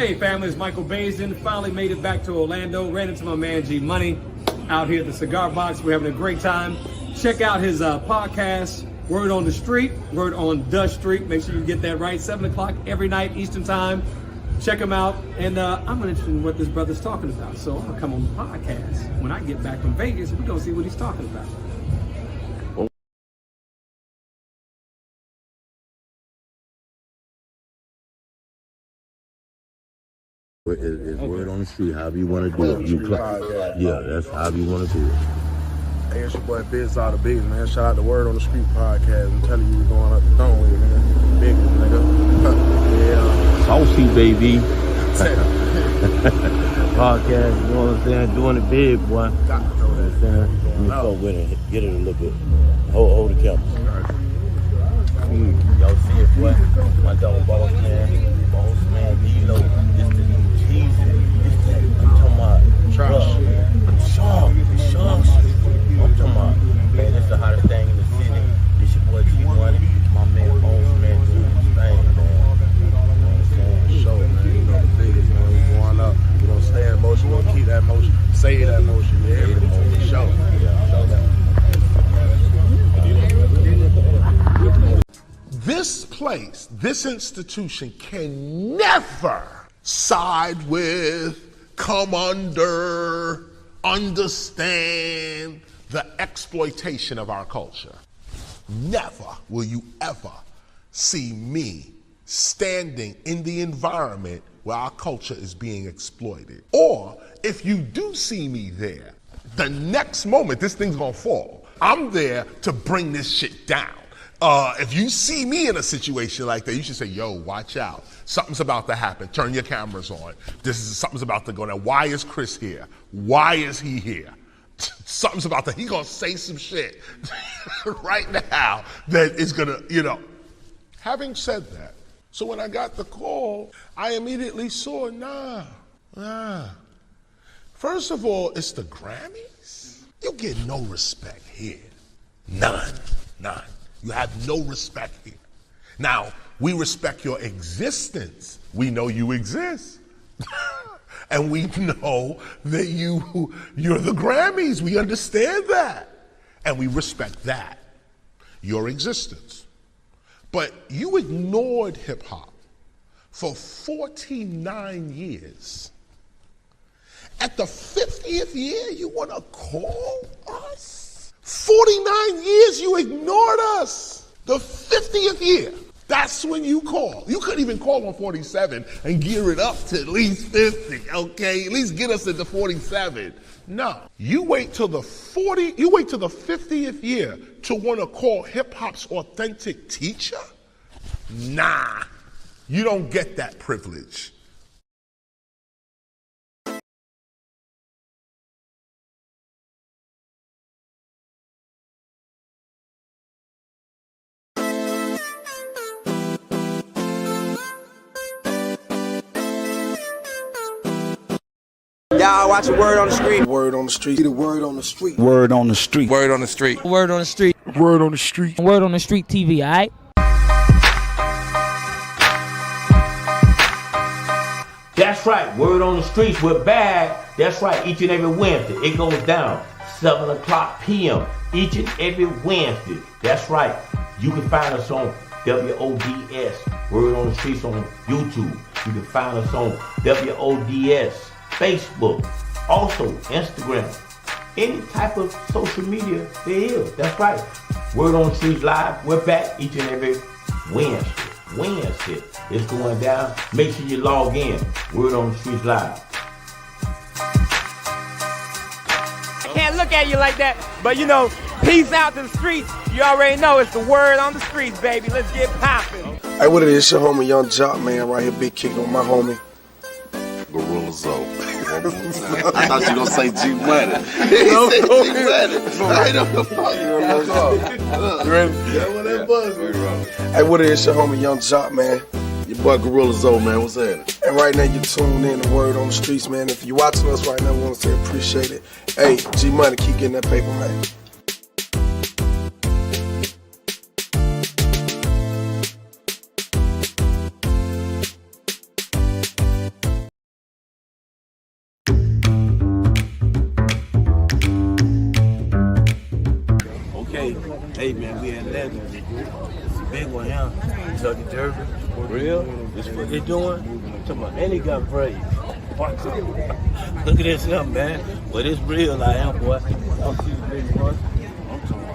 Hey family, it's Michael Baisden. Finally made it back to Orlando. Ran into my man G Money out here at the Cigar Box. We're having a great time. Check out his podcast, Word on the Street, Word on the Street. Make sure you get that right. 7 o'clock every night Eastern Time. Check him out. And I'm interested in what this brother's talking about. So I'm going to come on the podcast when I get back from Vegas. We're going to see what he's talking about. It's word on the street, however you want to do it. Yeah, that's however you want to do it. Hey, it's your boy Biz out of Biz, man. Shout out to Word on the Street podcast. I'm telling you, we're going up the throne with it, man. Big nigga. Yeah. Saucy, baby. Podcast, you know what I'm saying? Doing it big, boy. You know what I'm saying? Let me fuck with it. Get it a little bit. Hold the camera. Y'all see it, boy? My dog boss, man. Boss, man. You know, this the new cheese. I'm talking about shark. Shark. I'm talking about, man, this the hottest thing in the city. This your boy G Money. My man Bones, man, doing his thing, man. You know what I'm saying? Show, man. You know the biggest, man. We going up. We're going to stay in motion. We're going to keep that motion. Say that motion, man. Every moment. Show. Yeah, show that. This place, this institution can never side with, come under, understand the exploitation of our culture. Never will you ever see me standing in the environment where our culture is being exploited. Or if you do see me there, the next moment this thing's gonna fall. I'm there to bring this shit down. If you see me in a situation like that, you should say, yo, watch out. Something's about to happen. Turn your cameras on. Something's about to go down. Why is Chris here? Why is he here? Something's about to, he gonna say some shit right now that is gonna, you know. Having said that, so when I got the call, I immediately saw, nah. First of all, it's the Grammys. You get no respect here. None. You have no respect here. Now, we respect your existence. We know you exist. And we know that you're the Grammys. We understand that. And we respect that, your existence. But you ignored hip hop for 49 years. At the 50th year, you want to call us? 49 years you ignored us. The 50th year, that's when you call. You couldn't even call on 47 and gear it up to at least 50, okay? At least get us into 47. No, you wait till the 50th year to want to call hip hop's authentic teacher? Nah, you don't get that privilege. Y'all watching Word on the Street. Word on the street. The word on the street. Word on the street. Word on the Street. Word on the Street. Word on the street. Word on the Street TV, alright? That's right, Word on the Streets, we're back. That's right, each and every Wednesday. It goes down 7 o'clock p.m. each and every Wednesday. That's right. You can find us on WODS, Word on the Streets on YouTube. You can find us on WODS, Facebook, also Instagram. Any type of social media there is. That's right. Word on the Streets Live. We're back each and every Wednesday. It's going down. Make sure you log in. Word on the Streets Live. I can't look at you like that, but you know, peace out to the streets. You already know it's the word on the streets, baby. Let's get poppin'. Hey, what it is? Your homie Young Jock, man, right here, big kick on my homie. Gorilla Zoe. I thought you were going to say G Money. No, G Money. Right on the fuck. You ready? Yeah, what that buzz me, bro. Hey, what it is? Your homie Young Jock, man. Your boy Gorilla Zoe, man. What's happening? And right now you tuned in to Word on the Streets, man. If you're watching us right now, we want to say appreciate it. Hey, G Money, keep getting that paper, man. Kentucky Derby. Real? This what they doing? Come on, and he got braids. Watch it. Look at this here, man. But it's real, I am, boy. Y'all see the big one? I'm talking.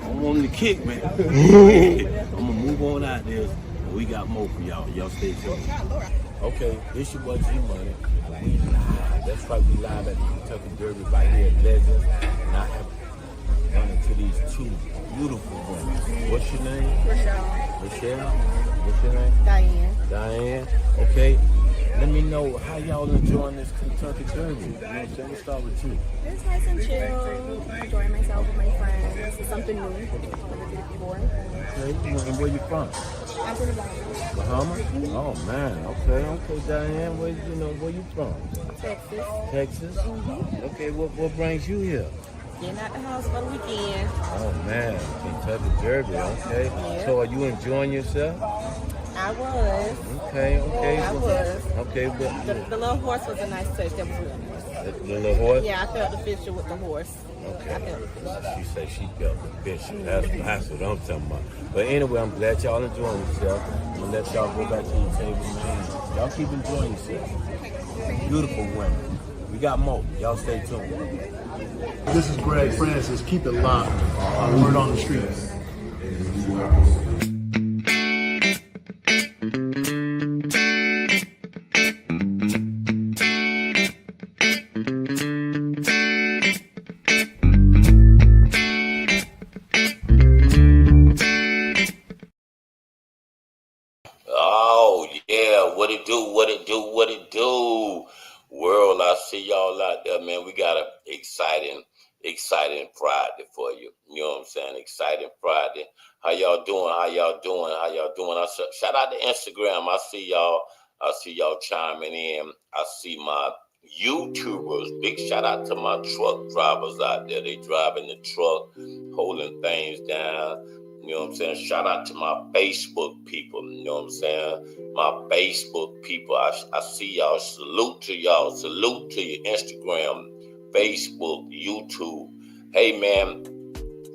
I'm on the kick, man. I'm gonna move on out there. We got more for y'all. Y'all stay tuned. Okay, this your boy G Money. We live. That's right, we live at the Kentucky Derby right here at Legends. And I have run into these two beautiful women. What's your name? Rochelle. Rochelle? What's your name? Diane. Diane. Okay. Let me know how y'all enjoying this Kentucky Derby. You know what I'm saying? We'll start with you. It's nice and chill. Enjoying myself with my friends. It's something new. Never did it before. Okay. And where you from? I'm from the Bahamas. Bahamas? Oh man. Okay, Diane. Where you from? Texas. Texas? Mm-hmm. Okay, what brings you here? Getting out the house for the weekend. Oh man, Kentucky Derby, okay. Yeah. So are you enjoying yourself? I was. Okay. I was. Okay, but The little horse was a nice touch. That was real nice. the little horse? Yeah, I felt the fisher with the horse. Okay. I felt the fisher. She said she felt the fisher. That's what I'm talking about. But anyway, I'm glad y'all enjoying yourself. I'm gonna let y'all go back to your table, man. Y'all keep enjoying yourself. Beautiful women. We got more. Y'all stay tuned. This is Greg Francis. Keep it locked on Word on the Streets. Oh, yeah. What it do? World, I see y'all out there, man. We got a exciting Friday for you. You know what I'm saying? Exciting Friday. How y'all doing? I shout out to Instagram. I see y'all chiming in. I see my YouTubers. Big shout out to my truck drivers out there. They driving the truck, holding things down. You know what I'm saying? Shout out to my Facebook people. You know what I'm saying? My Facebook people. I see y'all. Salute to y'all. Salute to your Instagram, Facebook, YouTube. Hey, man,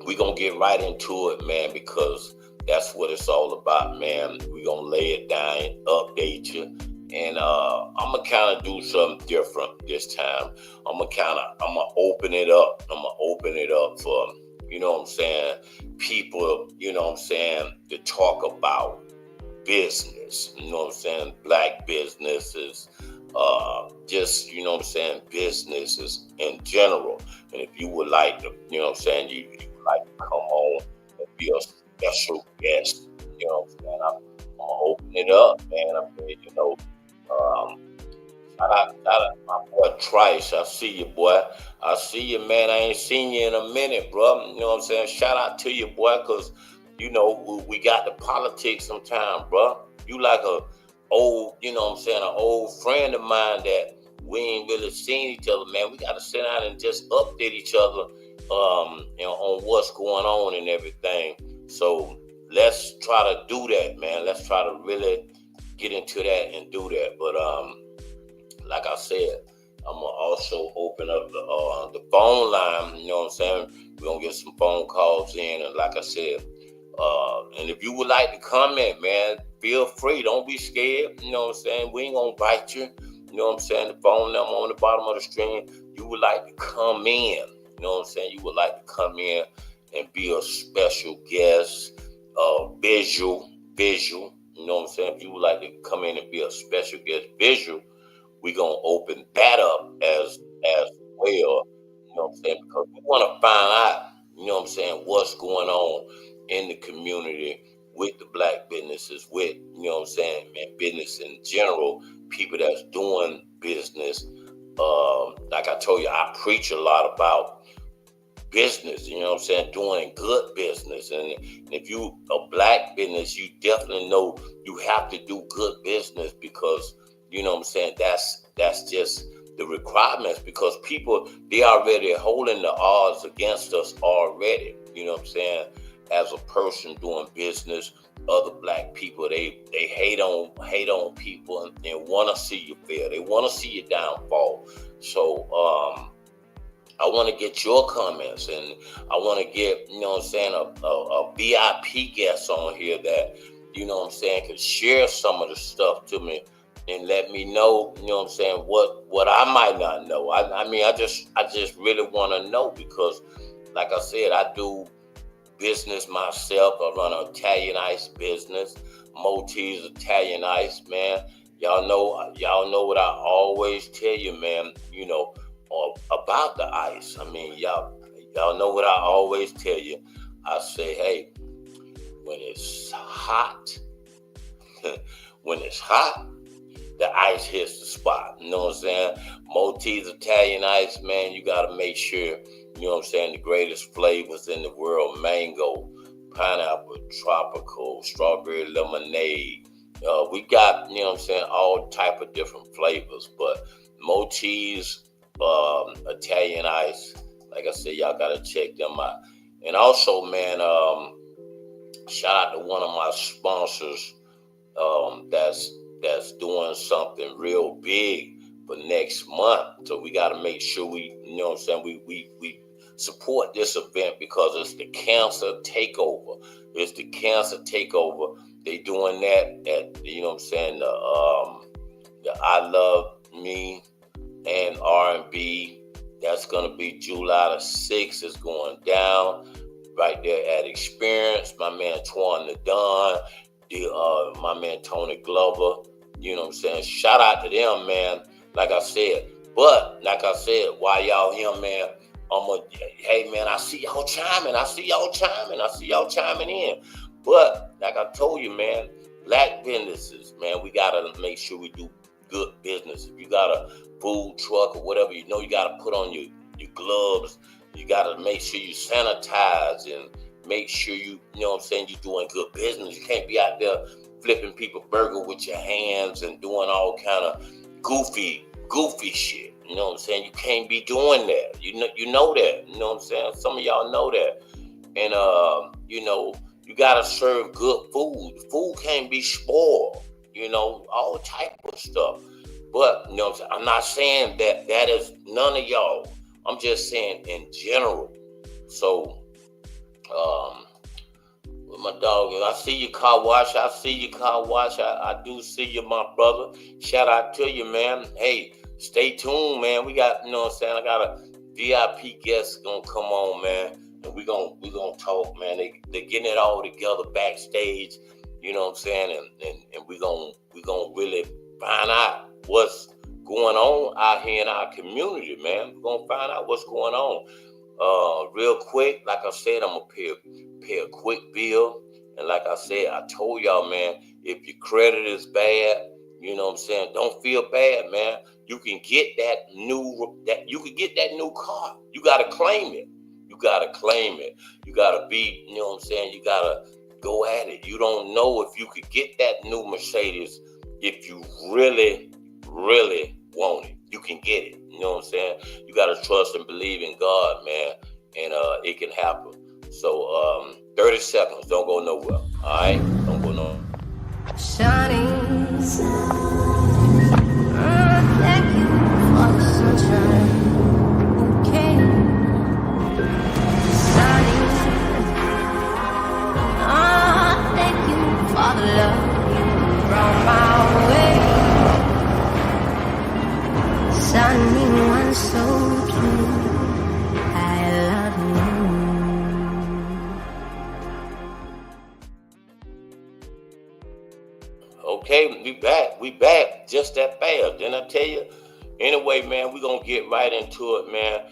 we going to get right into it, man, because that's what it's all about, man. We going to lay it down, update you. And I'm going to kind of do something different this time. I'm going to open it up. For, you know what I'm saying, people, you know what I'm saying, to talk about business, you know what I'm saying, black businesses, just, you know what I'm saying, businesses in general. And if you would like to, you know what I'm saying, you would like to come on and be a special guest, you know what I'm saying, I'm going to open it up, man. I mean, you know, shout out my boy Trice. I see you, boy. I see you, man. I ain't seen you in a minute, bro. You know what I'm saying? Shout out to you, boy, because, you know, we got the politics sometime, bro. You like a old, you know what I'm saying, an old friend of mine that we ain't really seen each other, man. We got to sit down and just update each other, you know, on what's going on and everything. So let's try to do that, man. Let's try to really get into that and do that. But, like I said, I'm going to also open up the phone line, you know what I'm saying? We're going to get some phone calls in. And like I said, and if you would like to comment, man, feel free. Don't be scared. You know what I'm saying? We ain't going to bite you. You know what I'm saying? The phone number on the bottom of the screen. You would like to come in. You know what I'm saying? You would like to come in and be a special guest, visual. You know what I'm saying? If you would like to come in and be a special guest visual, we're going to open that up as well, you know what I'm saying? Because we want to find out, you know what I'm saying, what's going on in the community with the black businesses, with, you know what I'm saying, man, business in general, people that's doing business. Like I told you, I preach a lot about business, you know what I'm saying, doing good business. And if you a black business, you definitely know you have to do good business because, you know what I'm saying, that's just the requirements, because people, they already holding the odds against us already. You know what I'm saying? As a person doing business, other black people, they hate on people and want to see you fail. They want to see you downfall. So I want to get your comments, and I want to get, you know what I'm saying, a VIP guest on here that, you know what I'm saying, could share some of the stuff to me and let me know, you know what I'm saying, what I might not know. I mean, I just really want to know, because, like I said, I do business myself. I run an Italian ice business, Mote's Italian Ice, man. Y'all know what I always tell you, man, you know, about the ice. I mean, y'all know what I always tell you. I say, hey, when it's hot, the ice hits the spot. You know what I'm saying? Mote's Italian Ice, man, you got to make sure, you know what I'm saying, the greatest flavors in the world: mango, pineapple, tropical, strawberry lemonade. We got, you know what I'm saying, all type of different flavors, but Mote's Italian Ice, like I said, y'all gotta check them out. And also, man, shout out to one of my sponsors that's doing something real big for next month. So we gotta make sure we, you know what I'm saying, we support this event, because it's the Cancer Takeover. It's the Cancer Takeover. They doing that at, you know what I'm saying, the I Love Me and R&B. That's going to be July the 6th. It's going down right there at Experience. My man Twan the Don, my man Tony Glover. You know what I'm saying? Shout out to them, man. Like I said. But, like I said, while y'all here, man, hey, man, I see y'all chiming. I see y'all chiming in. But, like I told you, man, black businesses, man, we got to make sure we do good business. If you got a food truck or whatever, you know, you got to put on your gloves. You got to make sure you sanitize and make sure you know what I'm saying, you're doing good business. You can't be out there flipping people burger with your hands and doing all kind of goofy shit. You know what I'm saying? You can't be doing that. You know that. You know what I'm saying? Some of y'all know that. And, you know, you got to serve good food. Food can't be spoiled. You know, all type of stuff. But, you know what I'm saying? I'm not saying that is none of y'all. I'm just saying in general. So, with my dog, I see you, Car Wash. I do see you, my brother. Shout out to you, man. Hey, stay tuned, man. We got, you know what I'm saying, I got a VIP guest gonna come on, man. And we gonna talk, man. They getting it all together backstage, you know what I'm saying? And we gonna really find out what's going on out here in our community, man. We're gonna find out what's going on. Real quick, like I said, I'm gonna pay a quick bill. And like I said, I told y'all, man, if your credit is bad, you know what I'm saying, don't feel bad, man. You can get that new car. You gotta claim it. You gotta be, you know what I'm saying, you gotta go at it. You don't know if you could get that new Mercedes if you really, really want it. You can get it. You know what I'm saying? You gotta trust and believe in God, man, and it can happen. So 30 seconds, don't go nowhere. All right? Don't go nowhere. Shining sun, thank you for the sunshine. Okay. Shining sun, thank you for the love you brought my way. Shining one so true, I love you. Okay, we back just that fast. Didn't I tell you? Anyway, man, we're going to get right into it, man.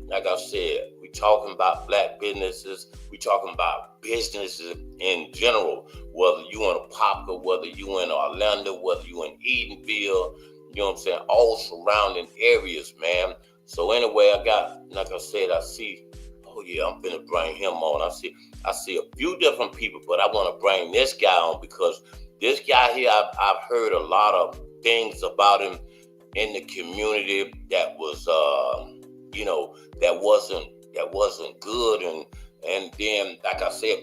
Like I said, we talking about black businesses. We talking about businesses in general, whether you in Apopka, whether you in Orlando, whether you in Edenville, you know what I'm saying, all surrounding areas, man. So anyway, I got, like I said, I see, oh yeah, I'm finna bring him on. I see a few different people, but I want to bring this guy on because this guy here, I've heard a lot of things about him in the community that was, you know, that wasn't good, and then like I said,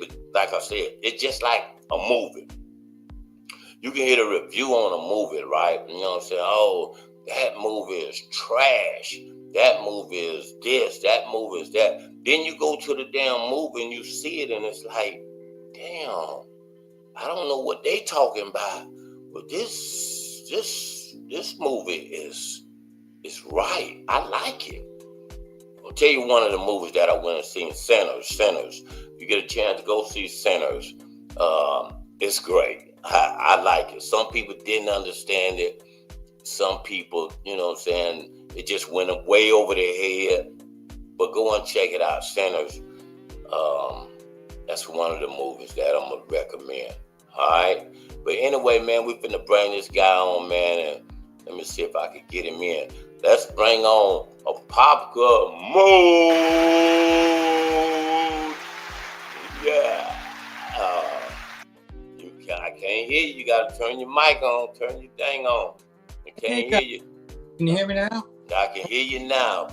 it's just like a movie. You can hear a review on a movie, right? You know what I'm saying? Oh, that movie is trash. that movie is this, that movie is that. Then you go to the damn movie and you see it and it's like, damn, I don't know what they talking about, but this movie is right. I like it. I'll tell you one of the movies that I went and seen, Sinners. You get a chance to go see Sinners. It's great. I like it. Some people didn't understand it. Some people, you know what I'm saying, it just went way over their head. But go and check it out, Sinners. That's one of the movies that I'm gonna recommend. All right. But anyway, man, we finna bring this guy on, man, and let me see if I can get him in. Let's bring on Apopka Mode. Yeah. I can't hear you. You gotta turn your mic on. Turn your thing on. I can't hear you. Can you hear me now? I can hear you now.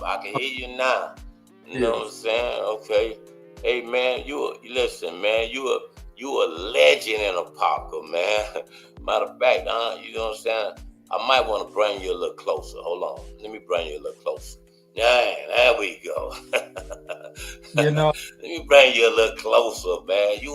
You know what I'm saying? Okay. Hey man, listen, man. You a legend in Apopka, man. Matter of fact, you know what I'm saying? I might want to bring you a little closer. Hold on. Let me bring you a little closer. Yeah, there we go. You know. Let me bring you a little closer, man. You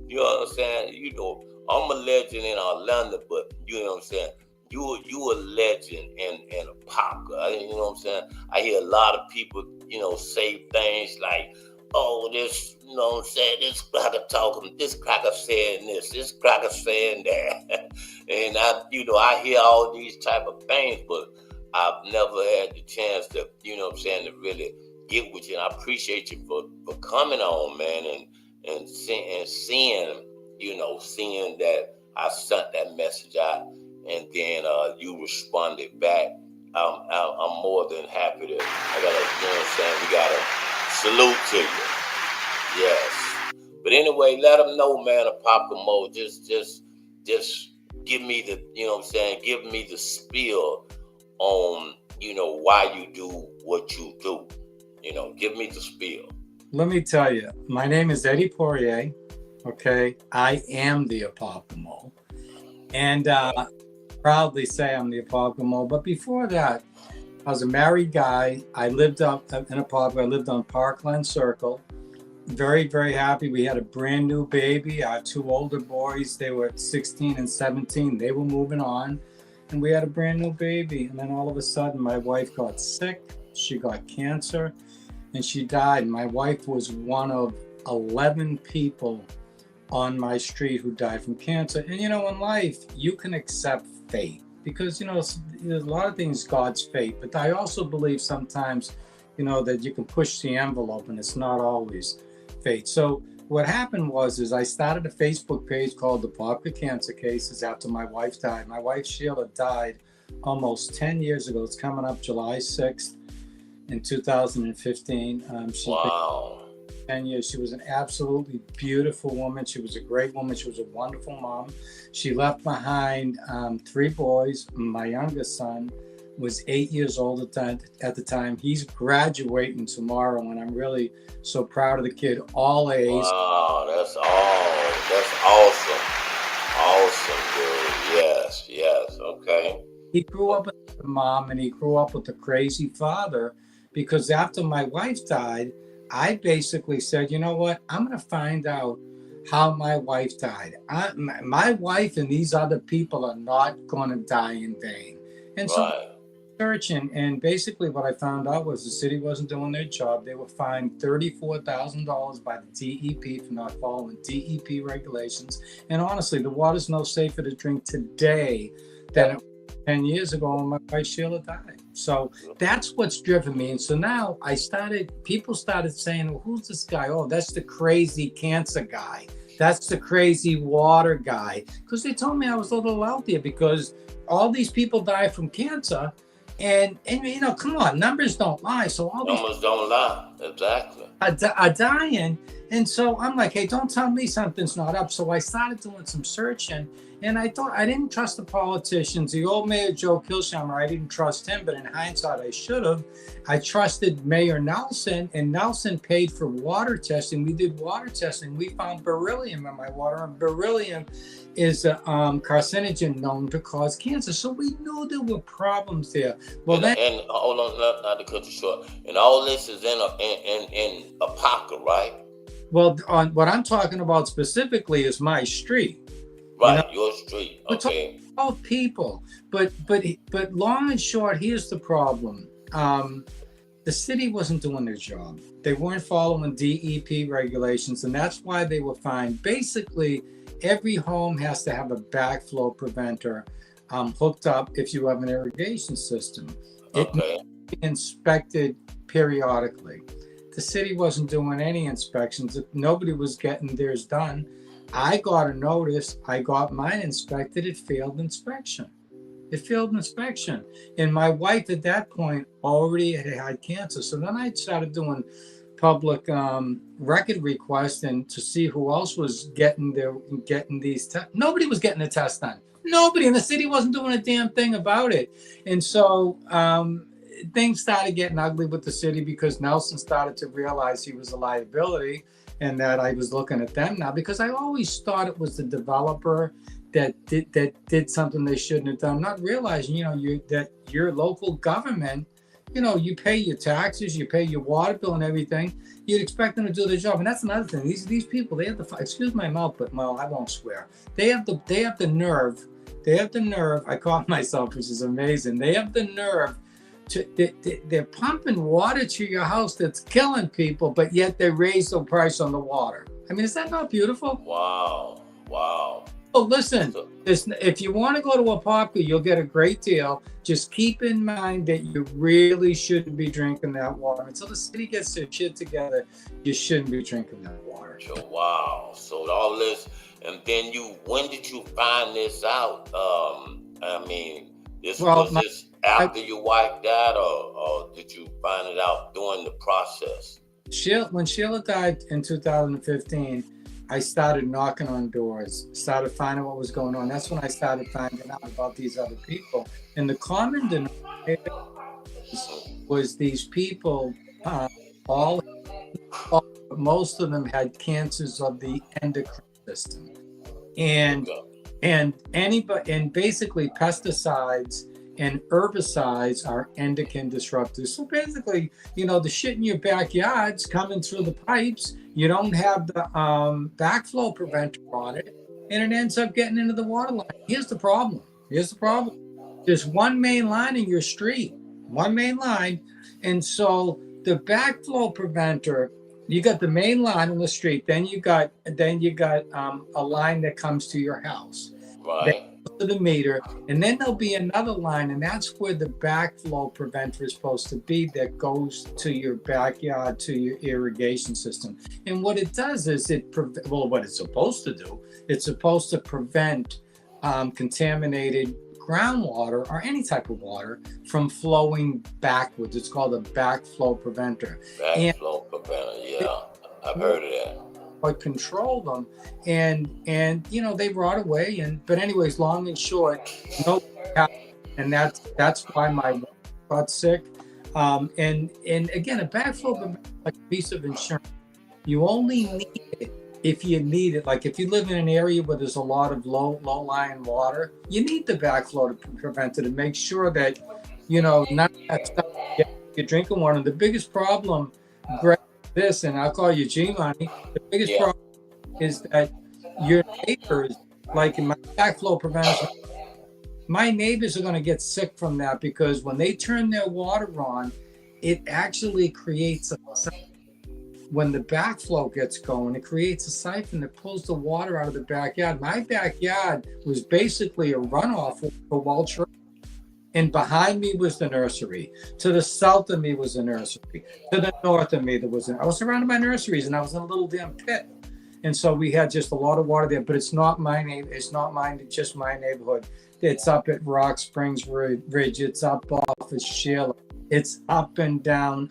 know what I'm saying? You know, I'm a legend in Orlando, but you know what I'm saying? You a legend in Apopka. You know what I'm saying? I hear a lot of people, you know, say things like, oh, this, you know what I'm saying, this cracker talking, this cracker saying this cracker saying that. And I hear all these type of things, but I've never had the chance to, you know what I'm saying, to really get with you. And I appreciate you for coming on, man, and seeing that I sent that message out, and then you responded back. I'm more than happy to. We gotta salute to you. Yes. But anyway, let them know, man. Apopka Mode. Just give me the, you know what I'm saying. Give me the spiel on, you know, why you do what you do. You know, give me the spiel. Let me tell you, my name is Eddie Poirier. Okay, I am the Apopka Mode, and proudly say I'm the Apopka Mode. But before that, I was a married guy. I lived up in Apopka. I lived on Parkland Circle. Very, very happy. We had a brand new baby. Our two older boys, they were 16 and 17. They were moving on, and we had a brand new baby. And then all of a sudden, my wife got sick. She got cancer, and she died. My wife was one of 11 people on my street who died from cancer. And you know, in life, you can accept fate because, you know, there's a lot of things God's fate, but I also believe sometimes, you know, that you can push the envelope and it's not always fate. So what happened was I started a Facebook page called the Apopka Cancer Cases after my wife died. My wife Sheila died almost 10 years ago. It's coming up July 6th in 2015. Wow. 10 years. She was an absolutely beautiful woman. She was a great woman. She was a wonderful mom. She left behind 3 boys. My youngest son was 8 years old at the time. He's graduating tomorrow, and I'm really so proud of the kid. All A's. Wow, that's awesome. Awesome, dude. Yes, okay. He grew up with a mom, and he grew up with a crazy father, because after my wife died, I basically said, you know what? I'm going to find out how my wife died. My wife and these other people are not going to die in vain. And so searching, and basically what I found out was the city wasn't doing their job. They were fined $34,000 by the DEP for not following DEP regulations. And honestly, the water's no safer to drink today than it was 10 years ago when my wife Sheila died. So that's what's driven me. And so now people started saying, well, who's this guy? Oh, that's the crazy cancer guy. That's the crazy water guy. Because they told me I was a little out there, because all these people die from cancer. And you know, come on, numbers don't lie. So all these numbers don't lie. Exactly. Are dying. And so I'm like, hey, don't tell me something's not up. So I started doing some searching. And I thought, I didn't trust the politicians. The old mayor, Joe Kilsheimer, I didn't trust him, but in hindsight, I should have. I trusted Mayor Nelson, and Nelson paid for water testing. We did water testing. We found beryllium in my water, and beryllium is a carcinogen known to cause cancer. So we knew there were problems there. Well, and hold on, not to cut you short. And all this is in Apopka, right? Well, what I'm talking about specifically is my street. Right, your street. Okay. Both people, but long and short, here's the problem. The city wasn't doing their job. They weren't following DEP regulations, and that's why they were fined. Basically, every home has to have a backflow preventer hooked up if you have an irrigation system. It needs to be inspected periodically. The city wasn't doing any inspections. Nobody was getting theirs done. I got a notice. I got mine inspected. It failed inspection. And my wife at that point already had cancer. So then I started doing public record requests and to see who else was getting these tests. Nobody was getting the test done. Nobody, and the city wasn't doing a damn thing about it. And so things started getting ugly with the city because Nelson started to realize he was a liability and that I was looking at them now, because I always thought it was the developer that did something they shouldn't have done, not realizing, that your local government, you pay your taxes, you pay your water bill and everything. You'd expect them to do their job. And that's another thing. These people, they have the, excuse my mouth, but I won't swear. They have the nerve. I call myself, which is amazing. They have the nerve they're pumping water to your house that's killing people, but yet they raise the price on the water. I mean, is that not beautiful? Wow. Oh, listen, if you want to go to Apopka, you'll get a great deal. Just keep in mind that you really shouldn't be drinking that water. Until the city gets their shit together, you shouldn't be drinking that water. Wow. So all this, and then when did you find this out? Was this after your wife died, or did you find it out during the process? When Sheila died in 2015, I started knocking on doors, started finding what was going on. That's when I started finding out about these other people. And the common denominator was these people, most of them had cancers of the endocrine system. And basically pesticides and herbicides are endocrine disruptors. So basically, the shit in your backyard's coming through the pipes. You don't have the backflow preventer on it, and it ends up getting into the water line. Here's the problem. There's one main line in your street, and so the backflow preventer, you got the main line in the street, then you got a line that comes to your house. Right. To the meter, and then there'll be another line, and that's where the backflow preventer is supposed to be, that goes to your backyard, to your irrigation system. And what it does is what it's supposed to do, it's supposed to prevent contaminated groundwater or any type of water from flowing backwards. It's called a backflow preventer. Backflow preventer, yeah, I've heard of that. Or control them, and they rot away. But anyways, long and short, and that's why my wife got sick. And again, a backflow preventer is like a piece of insurance. You only need it if you need it. Like if you live in an area where there's a lot of low-lying water, you need the backflow preventer to make sure that none of that stuff you're drinking water. And the biggest problem, Greg, and I'll call you G-Money, the biggest problem is that your neighbors, like in my backflow preventer, my neighbors are going to get sick from that, because when they turn their water on, it actually creates a siphon. When the backflow gets going, it creates a siphon that pulls the water out of the backyard. My backyard was basically a runoff for Welch River. And behind me was the nursery. To the south of me was the nursery. To the north of me, I was surrounded by nurseries, and I was in a little damn pit. And so we had just a lot of water there, but it's not my name. It's not mine. It's just my neighborhood. It's up at Rock Springs Ridge. It's up off of Sheila. It's up and down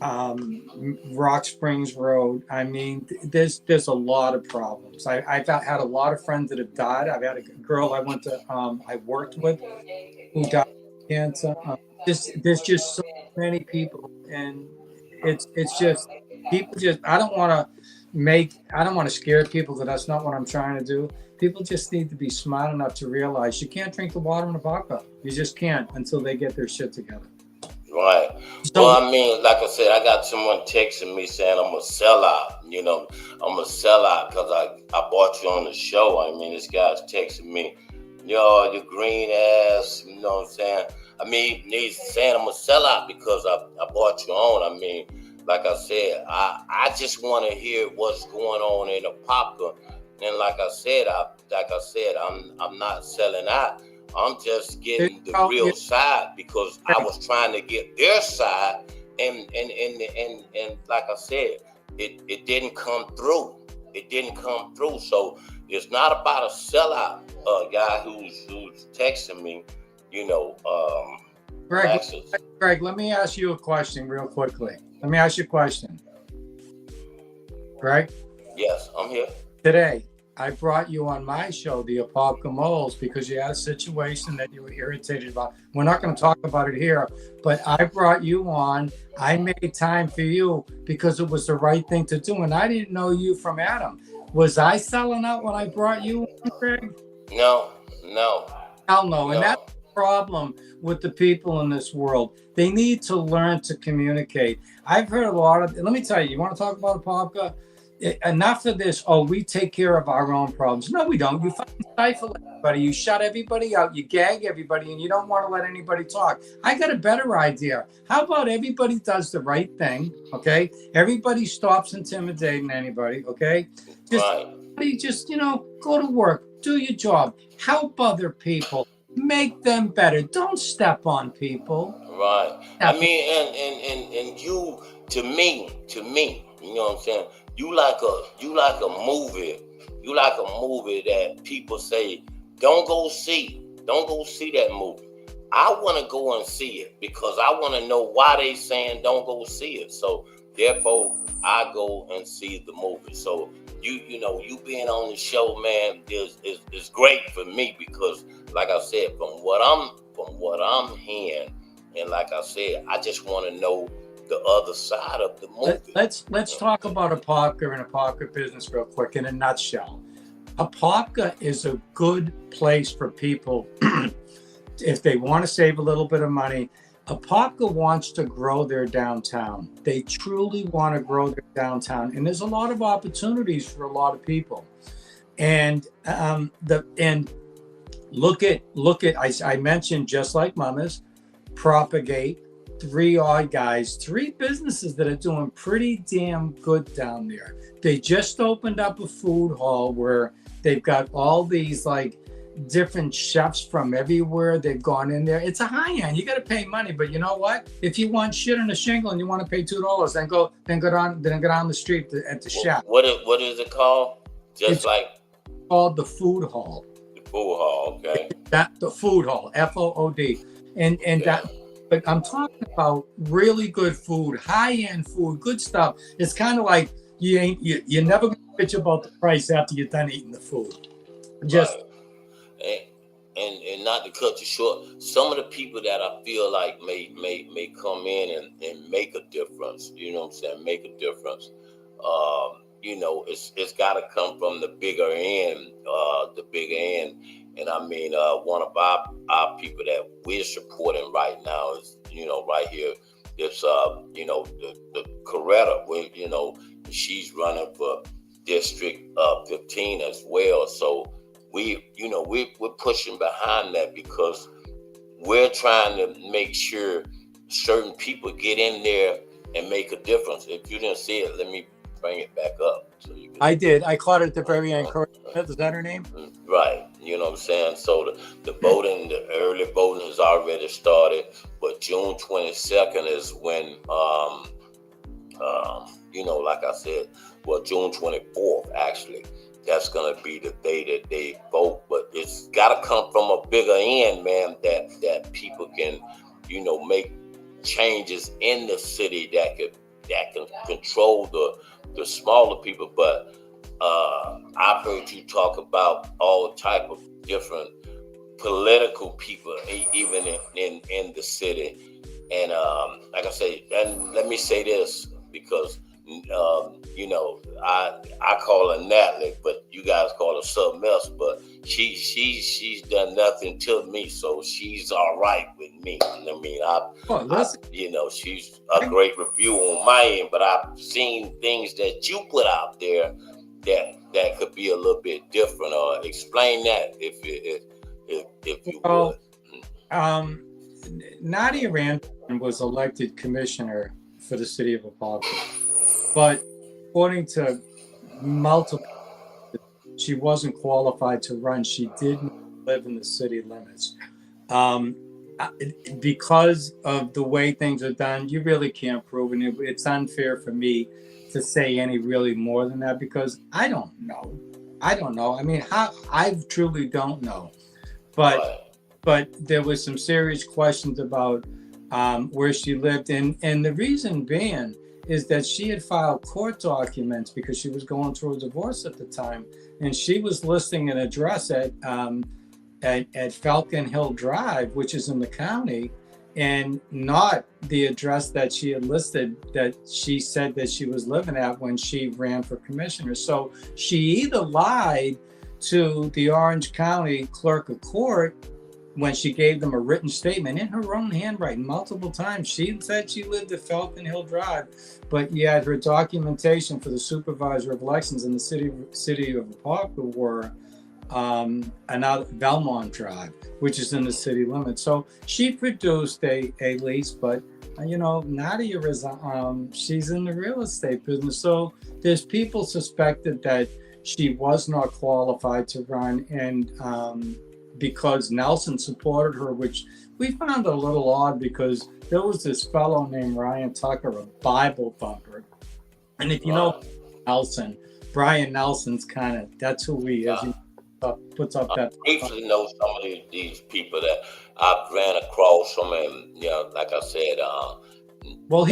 Rock Springs Road. I mean, there's a lot of problems. I've had a lot of friends that have died. I've had a girl I worked with who died of cancer. There's just so many people, and it's just people just. I don't want to scare people, because that's not what I'm trying to do. People just need to be smart enough to realize you can't drink the water in a vodka. You just can't until they get their shit together. Right. So, well, I mean, like I said, I got someone texting me saying I'm a sellout. You know, I'm a sellout because I bought you on the show. I mean, this guy's texting me, yo, you green ass, you know what I'm saying? I mean, he's saying I'm a sellout because I bought you on. I mean, like I said, I just want to hear what's going on in Apopka. And like I said, I'm not selling out. I'm just getting the real side, because I was trying to get their side, and like I said, it didn't come through. It didn't come through. So it's not about a sellout guy who's texting me, you know. Greg, let me ask you a question real quickly. Let me ask you a question. Greg? Yes, I'm here. Today, I brought you on my show, the Apopka Moles, because you had a situation that you were irritated about. We're not going to talk about it here, but I brought you on. I made time for you because it was the right thing to do, and I didn't know you from Adam. Was I selling out when I brought you on, Greg? No. Hell no. And that's the problem with the people in this world. They need to learn to communicate. I've heard a lot of, let me tell you want to talk about Apopka? Enough of this, we take care of our own problems. No, we don't. You fucking stifle everybody. You shut everybody out. You gag everybody, and you don't want to let anybody talk. I got a better idea. How about everybody does the right thing, okay? Everybody stops intimidating anybody, okay? Just go to work. Do your job. Help other people. Make them better. Don't step on people. Right. I mean, and you, to me, you know what I'm saying? You like a movie. You like a movie that people say, don't go see that movie. I want to go and see it because I want to know why they saying don't go see it. So therefore, I go and see the movie. So you being on the show, man, is great for me because, like I said, from what I'm hearing, and like I said, I just want to know the other side of the movie. Let's talk about Apopka and Apopka business real quick in a nutshell. Apopka is a good place for people if they want to save a little bit of money. Apopka wants to grow their downtown. They truly want to grow their downtown, and there's a lot of opportunities for a lot of people. And look at I mentioned Just Like Mamas, Propagate. Three businesses that are doing pretty damn good down there. They just opened up a food hall where they've got all these like different chefs from everywhere. They've gone in there. It's a high end. You got to pay money, but you know what? If you want shit on a shingle and you want to pay $2, then go down the street at the chef. What is it called? It's called the Food Hall. The Food Hall, okay. The Food Hall, FOOD, and that. But I'm talking about really good food, high-end food, good stuff. It's kind of like you're never gonna bitch about the price after you're done eating the food. Just and not to cut you short, some of the people that I feel like may come in and make a difference. You know what I'm saying? Make a difference. It's got to come from the bigger end, And I mean, one of our people that we're supporting right now is, right here, it's, the Coretta, where, she's running for District 15 as well. So we're pushing behind that because we're trying to make sure certain people get in there and make a difference. If you didn't see it, let me bring it back up. So you can, I did. I caught it at the very end. Is that her name? Right. You know what I'm saying? So the voting, the early voting has already started, but June 22nd is when, like I said, June 24th, actually, that's going to be the day that they vote. But it's got to come from a bigger end, man, that people can, make changes in the city that could that can control the smaller people. But I've heard you talk about all type of different political people, even in the city. And like I say, and let me say this, because you know, I call her Natalie, but you guys call her something else. But she's done nothing to me, so she's all right with me. I mean, you know, she's a great review on my end, but I've seen things that you put out there that could be a little bit different. Or explain that if you would. Nadia Randon was elected commissioner for the city of Apopka, but according to multiple, she wasn't qualified to run. She didn't live in the city limits. Because of the way things are done, you really can't prove it. It's unfair for me to say any really more than that, because I don't know. I mean, I truly don't know. But there was some serious questions about where she lived, and the reason being is that she had filed court documents because she was going through a divorce at the time, and she was listing an address at Falcon Hill Drive, which is in the county, and not the address that she had listed that she said that she was living at when she ran for commissioner. So she either lied to the Orange County clerk of court when she gave them a written statement in her own handwriting multiple times. She said she lived at Falcon Hill Drive, but yet her documentation for the supervisor of elections in the city of Apopka were another Belmont Drive, which is in the city limits. So she produced a lease, but you know, Nadia is she's in the real estate business. So there's people suspected that she was not qualified to run, and because Nelson supported her, which we found a little odd, because there was this fellow named Ryan Tucker, a Bible thumper. And if you know Nelson, Brian Nelson's kind of, that's who he is. He puts up that. I briefly know some of these people that I've ran across from, and you know, like I said, well,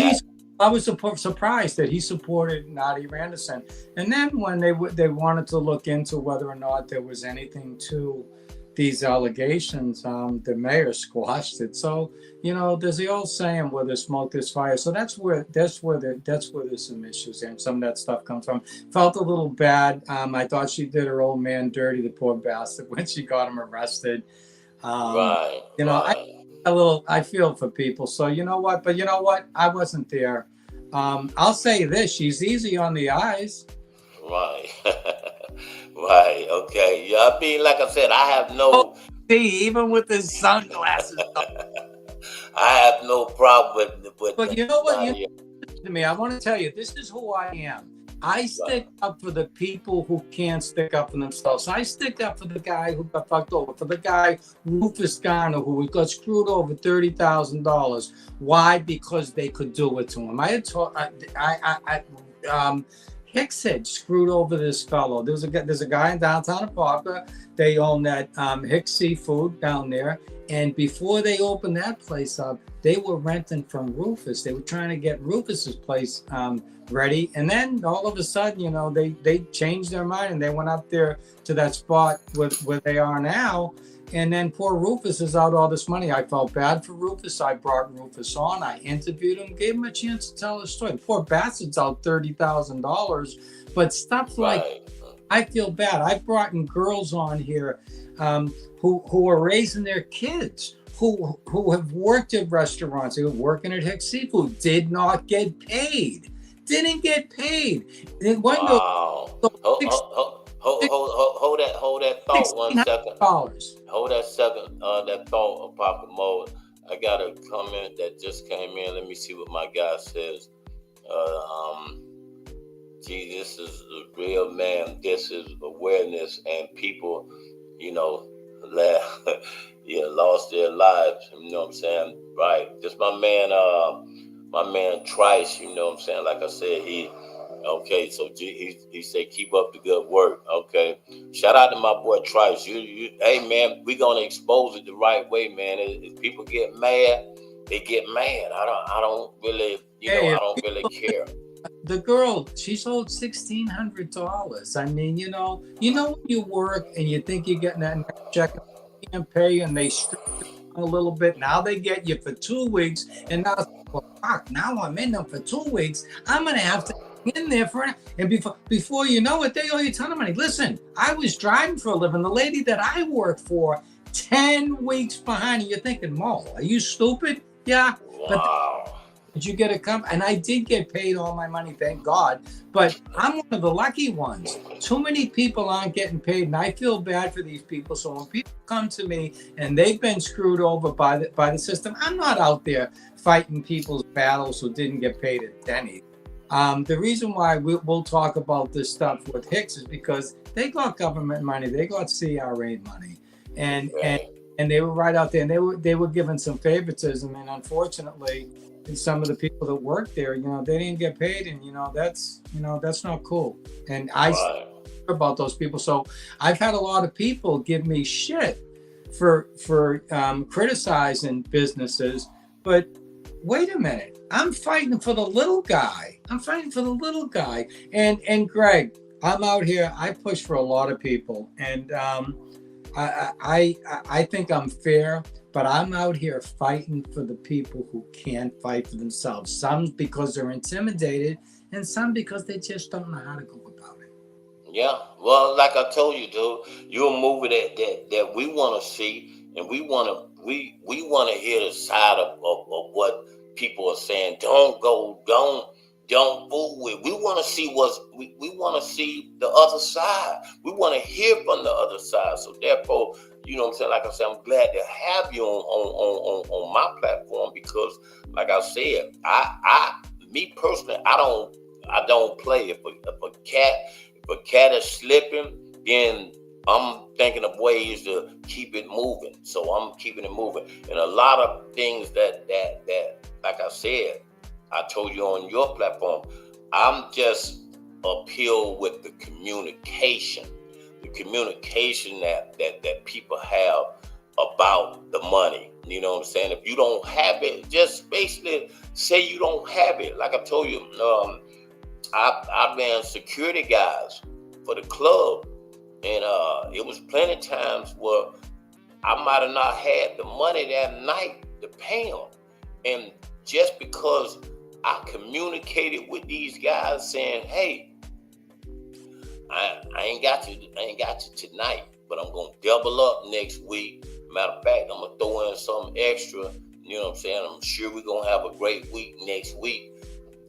I was surprised that he supported Nadia Randon. And then when they wanted to look into whether or not there was anything to these allegations, the mayor squashed it. So, you know, there's the old saying, where there's smoke, there's fire. So that's where there's some issues, and some of that stuff comes from. Felt a little bad. I thought she did her old man dirty, the poor bastard, when she got him arrested. You know, I feel for people. So you know what? But you know what? I wasn't there. I'll say this: she's easy on the eyes. Right. Right. Okay. Yeah. I mean, like I said, I have no. See, even with his sunglasses. I have no problem with. But you know what? To me, I want to tell you, this is who I am. I stick up for the people who can't stick up for themselves. I stick up for the guy who got fucked over, for the guy Rufus Garner, who got screwed over $30,000. Why? Because they could do it to him. Hicks had screwed over this fellow. There's a guy in downtown Apopka. They own that Hicks Seafood down there. And before they opened that place up, they were renting from Rufus. They were trying to get Rufus's place ready. And then all of a sudden, you know, they changed their mind and they went up there to that spot where they are now. And then poor Rufus is out all this money. I felt bad for Rufus. I brought Rufus on. I interviewed him, gave him a chance to tell his story. Poor bastard's out $30,000. But stuff like, I feel bad. I've brought in girls on here who are raising their kids, who have worked at restaurants, who are working at Hicks Seafood, did not get paid. Didn't get paid. Wow. Hold that thought 1 second. Hold that second. That thought, Papa Mo. I got a comment that just came in. Let me see what my guy says. Gee, this is a real man. This is awareness, and people, you know, lost their lives. You know what I'm saying? Right. Just my man Trice. You know what I'm saying? Like I said, okay, so he said, keep up the good work. Okay. Shout out to my boy Trice. Hey man, we gonna expose it the right way, man. If people get mad, they get mad. I don't really, I don't really care. The girl, she sold $1,600. I mean, you know when you work and you think you're getting that next check, you can't pay, and they strip a little bit. Now they get you for 2 weeks, and now, well, fuck, now I'm in them for 2 weeks. I'm gonna have to in there for, and before you know it, they owe you a ton of money. Listen, I was driving for a living. The lady that I work for, 10 weeks behind. And you're thinking, Mo, are you stupid? Yeah. Wow. Did you get a and I did get paid all my money, thank God. But I'm one of the lucky ones. Too many people aren't getting paid, and I feel bad for these people. So when people come to me and they've been screwed over by the system, I'm not out there fighting people's battles who didn't get paid at Denny. The reason why we'll talk about this stuff with Hicks is because they got government money, they got CRA money, and they were right out there, and they were given some favoritism, and unfortunately, some of the people that work there, they didn't get paid, and that's not cool. And I care about those people. So I've had a lot of people give me shit for criticizing businesses, but wait a minute, I'm fighting for the little guy. And Greg, I'm out here. I push for a lot of people, and I think I'm fair. But I'm out here fighting for the people who can't fight for themselves. Some because they're intimidated, and some because they just don't know how to go about it. Yeah, well, like I told you, dude, you're a movie that we want to see, and we want to hear the side of what people are saying. Don't fool with. We want to see we want to see the other side. We want to hear from the other side. So therefore, you know what I'm saying? Like I said, I'm glad to have you on my platform, because, like I said, me personally, I don't play. If a cat is slipping, then I'm thinking of ways to keep it moving. So I'm keeping it moving. And a lot of things that like I said, I told you on your platform, I'm just appeal with the communication that people have about the money. You know what I'm saying? If you don't have it, just basically say you don't have it. Like I told you, I ran security guys for the club, and it was plenty of times where I might have not had the money that night to pay them. And just because I communicated with these guys saying, hey, I ain't got you tonight, but I'm gonna double up next week. Matter of fact, I'm gonna throw in something extra. You know what I'm saying? I'm sure we're gonna have a great week next week.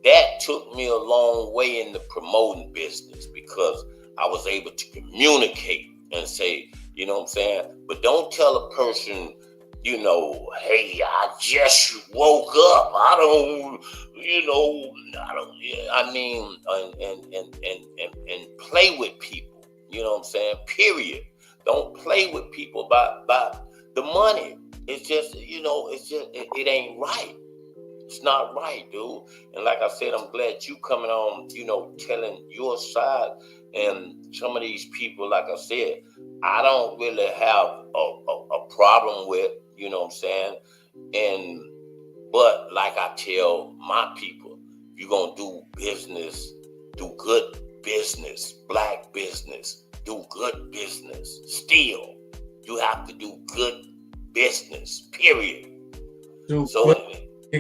That took me a long way in the promoting business, because I was able to communicate and say, you know what I'm saying? But don't tell a person, hey, I just woke up. And play with people. You know what I'm saying? Period. Don't play with people about the money. It's just, it ain't right. It's not right, dude. And like I said, I'm glad you coming on, telling your side. And some of these people, like I said, I don't really have a problem with, you know what I'm saying? But like I tell my people, you're going to do business, do good business, black business, do good business. Still, you have to do good business, period. You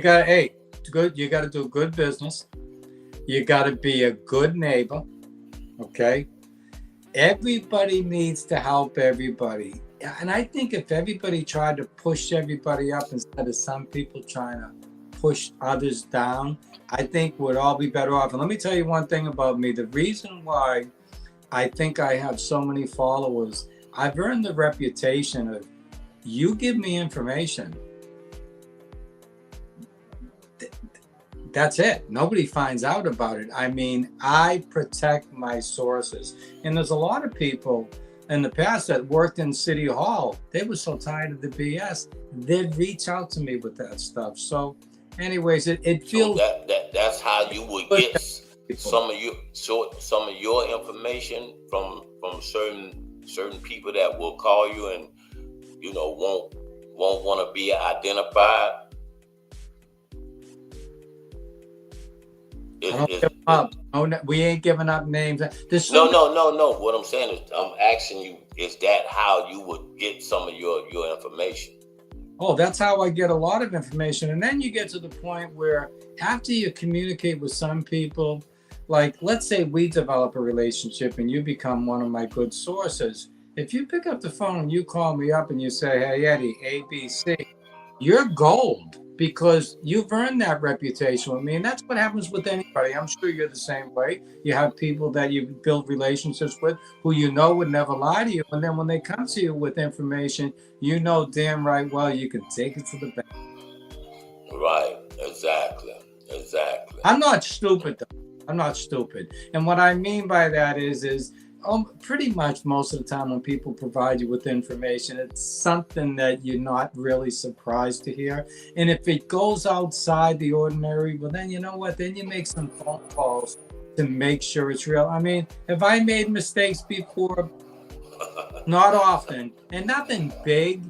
got to do good business. You got to be a good neighbor. Okay? Everybody needs to help everybody. And I think if everybody tried to push everybody up instead of some people trying to push others down, I think we'd all be better off. And let me tell you one thing about me. The reason why I think I have so many followers, I've earned the reputation of, you give me information, that's it. Nobody finds out about it. I mean, I protect my sources. And there's a lot of people in the past that worked in City Hall. They were so tired of the BS, they'd reach out to me with that stuff. So anyways, it feels... So that's how you would get some of your information from certain people that will call you and, won't want to be identified. I don't give up. Oh, no, we ain't giving up names. No. What I'm saying is, I'm asking you, is that how you would get some of your information? Oh, that's how I get a lot of information. And then you get to the point where after you communicate with some people, like let's say we develop a relationship and you become one of my good sources. If you pick up the phone and you call me up and you say, hey, Eddie, ABC, you're gold because you've earned that reputation with me. And that's what happens with anybody. I'm sure you're the same way. You have people that you build relationships with who you know would never lie to you. And then when they come to you with information, you know damn right well you can take it to the bank. Right, exactly. I'm not stupid, though. I'm not stupid. And what I mean by that is pretty much most of the time when people provide you with information, it's something that you're not really surprised to hear. And if it goes outside the ordinary, well, then you know what? Then you make some phone calls to make sure it's real. I mean, have I made mistakes before? Not often, and nothing big.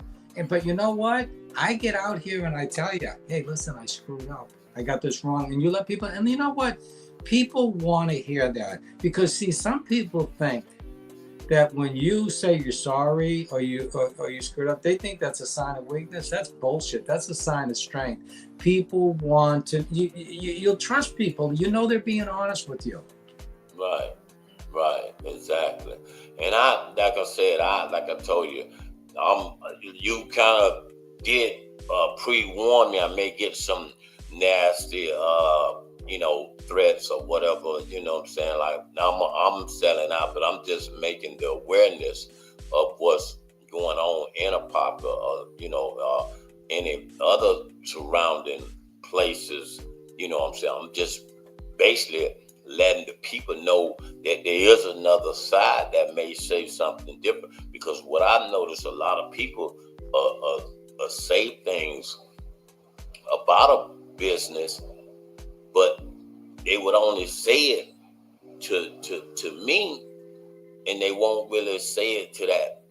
But you know what? I get out here and I tell you, hey, listen, I screwed up. I got this wrong. And you let people, and you know what? People want to hear that because see, some people think that when you say you're sorry or you screwed up, they think that's a sign of weakness. That's bullshit. That's a sign of strength. People want to, you'll trust people. You know they're being honest with you. Right, exactly. And like I told you, you kind of did pre-warn me. I may get some nasty, threats or whatever, you know what I'm saying? Like, I'm selling out, but I'm just making the awareness of what's going on in Apopka, or, any other surrounding places, you know what I'm saying? I'm just basically letting the people know that there is another side that may say something different. Because what I noticed, a lot of people say things about a business, but they would only say it to me, and they won't really say it to that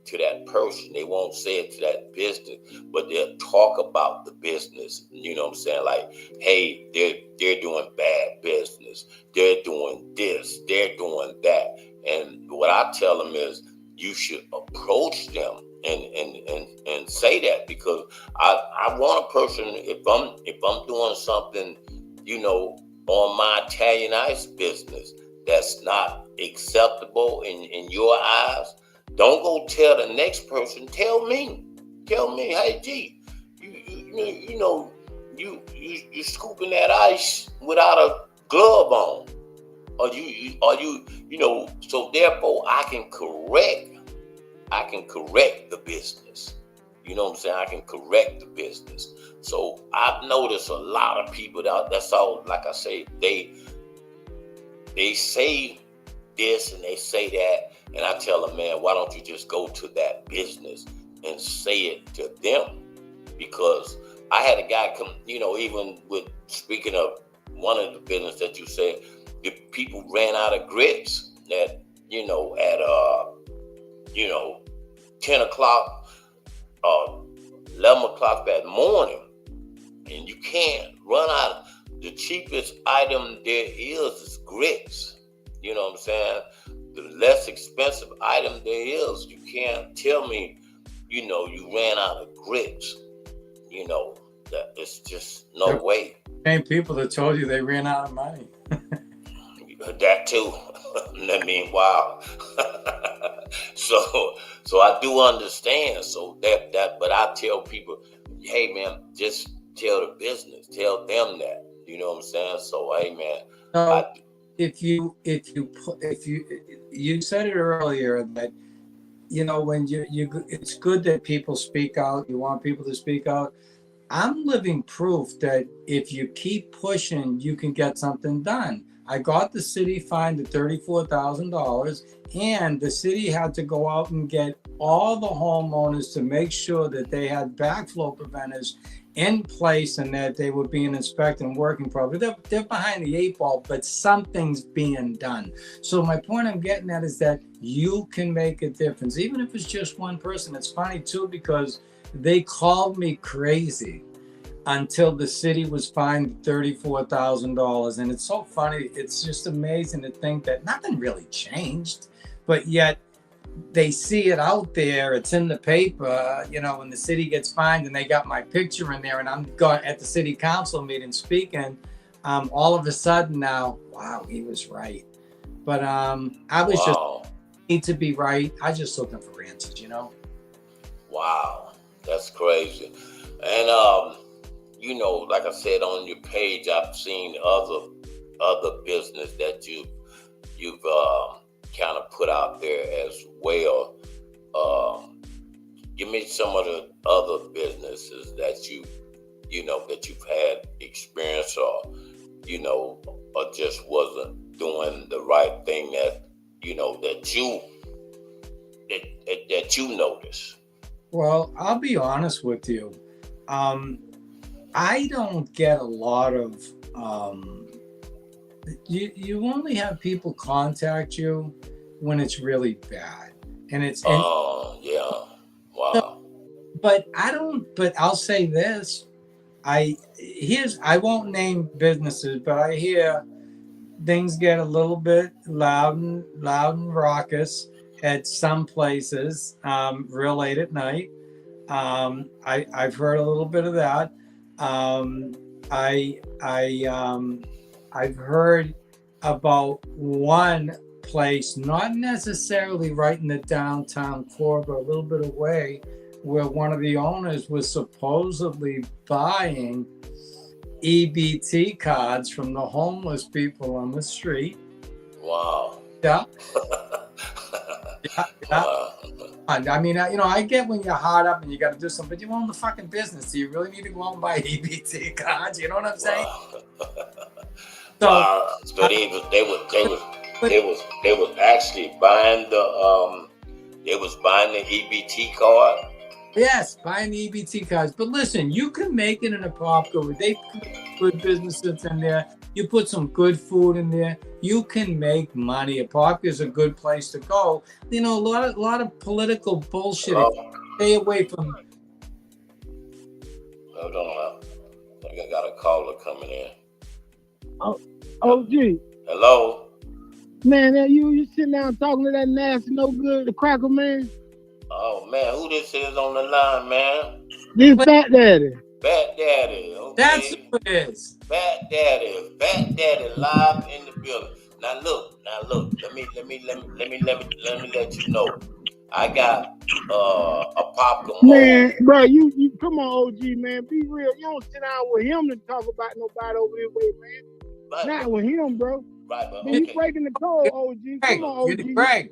person. They won't say it to that business, but they'll talk about the business. You know what I'm saying? Like, hey, they're doing bad business. They're doing this. They're doing that. And what I tell them is, you should approach them and say that, because I want a person, if I'm doing something, on my Italian ice business that's not acceptable in your eyes, don't go tell the next person. Tell me, hey G, you scooping that ice without a glove on, or you so therefore I can correct the business. You know what I'm saying? I can correct the business. So I've noticed a lot of people that's all, like I say, they say this and they say that, and I tell them, man, why don't you just go to that business and say it to them? Because I had a guy come, even with, speaking of one of the business that you said, the people ran out of grits that, at 10 o'clock, 11 o'clock that morning, and you can't run out. The cheapest item there is grits. You know what I'm saying? The less expensive item there is. You can't tell me, you ran out of grits. That it's just no way. Same people that told you they ran out of money. That too. I mean, wow. So I do understand. So that, but I tell people, hey man, just tell the business, tell them that. You know what I'm saying? So hey man. So if you said it earlier that when you it's good that people speak out. You want people to speak out. I'm living proof that if you keep pushing, you can get something done. I got the city fined at $34,000, and the city had to go out and get all the homeowners to make sure that they had backflow preventers in place and that they were being inspected and working properly. They're behind the 8 ball, but something's being done. So my point I'm getting at is that you can make a difference, even if it's just one person. It's funny too, because they called me crazy until the city was fined $34,000. And it's so funny. It's just amazing to think that nothing really changed, but yet they see it out there. It's in the paper, you know, when the city gets fined, and they got my picture in there, and I'm going at the city council meeting speaking. All of a sudden now, wow, he was right. But I was just need to be right. I just looking for answers, you know. Wow, that's crazy. And you know, like I said on your page, I've seen other business that you've kind of put out there as well. Give me some of the other businesses that you know that you've had experience, or you know, or just wasn't doing the right thing that you know that you noticed. Well, I'll be honest with you. I don't get a lot of you only have people contact you when it's really bad, and it's yeah, wow. But I'll say this, I won't name businesses, but I hear things get a little bit loud and raucous at some places real late at night. I've heard a little bit of that. I've heard about one place, not necessarily right in the downtown core, but a little bit away, where one of the owners was supposedly buying EBT cards from the homeless people on the street. Wow. Yeah. Yeah. I mean, you know, I get when you're hard up and you got to do something, but you own the fucking business. Do you really need to go out and buy EBT cards? You know what I'm saying? Wow. So they was actually buying the EBT card. Yes, buying the EBT cards. But listen, you can make it in a Apopka. They put good businesses in there. You put some good food in there. You can make money. Apopka is a good place to go. You know, a lot of political bullshit. Stay away from. Hold on, I think I got a caller coming in. OG. Hello. Man, you sitting down talking to that nasty, no good, the cracker man. Oh man, who this is on the line, man? This Fat Daddy. Fat Daddy. Okay. That's who it is. Fat Daddy live in the building. Now look. Let me let you know. I got a Apopka. Man, bro, you come on, OG, man. Be real. You don't sit down with him to talk about nobody over this way, man. Right, not with him, bro. Right, but man, you breaking the code, OG. Come on, OG. Greg,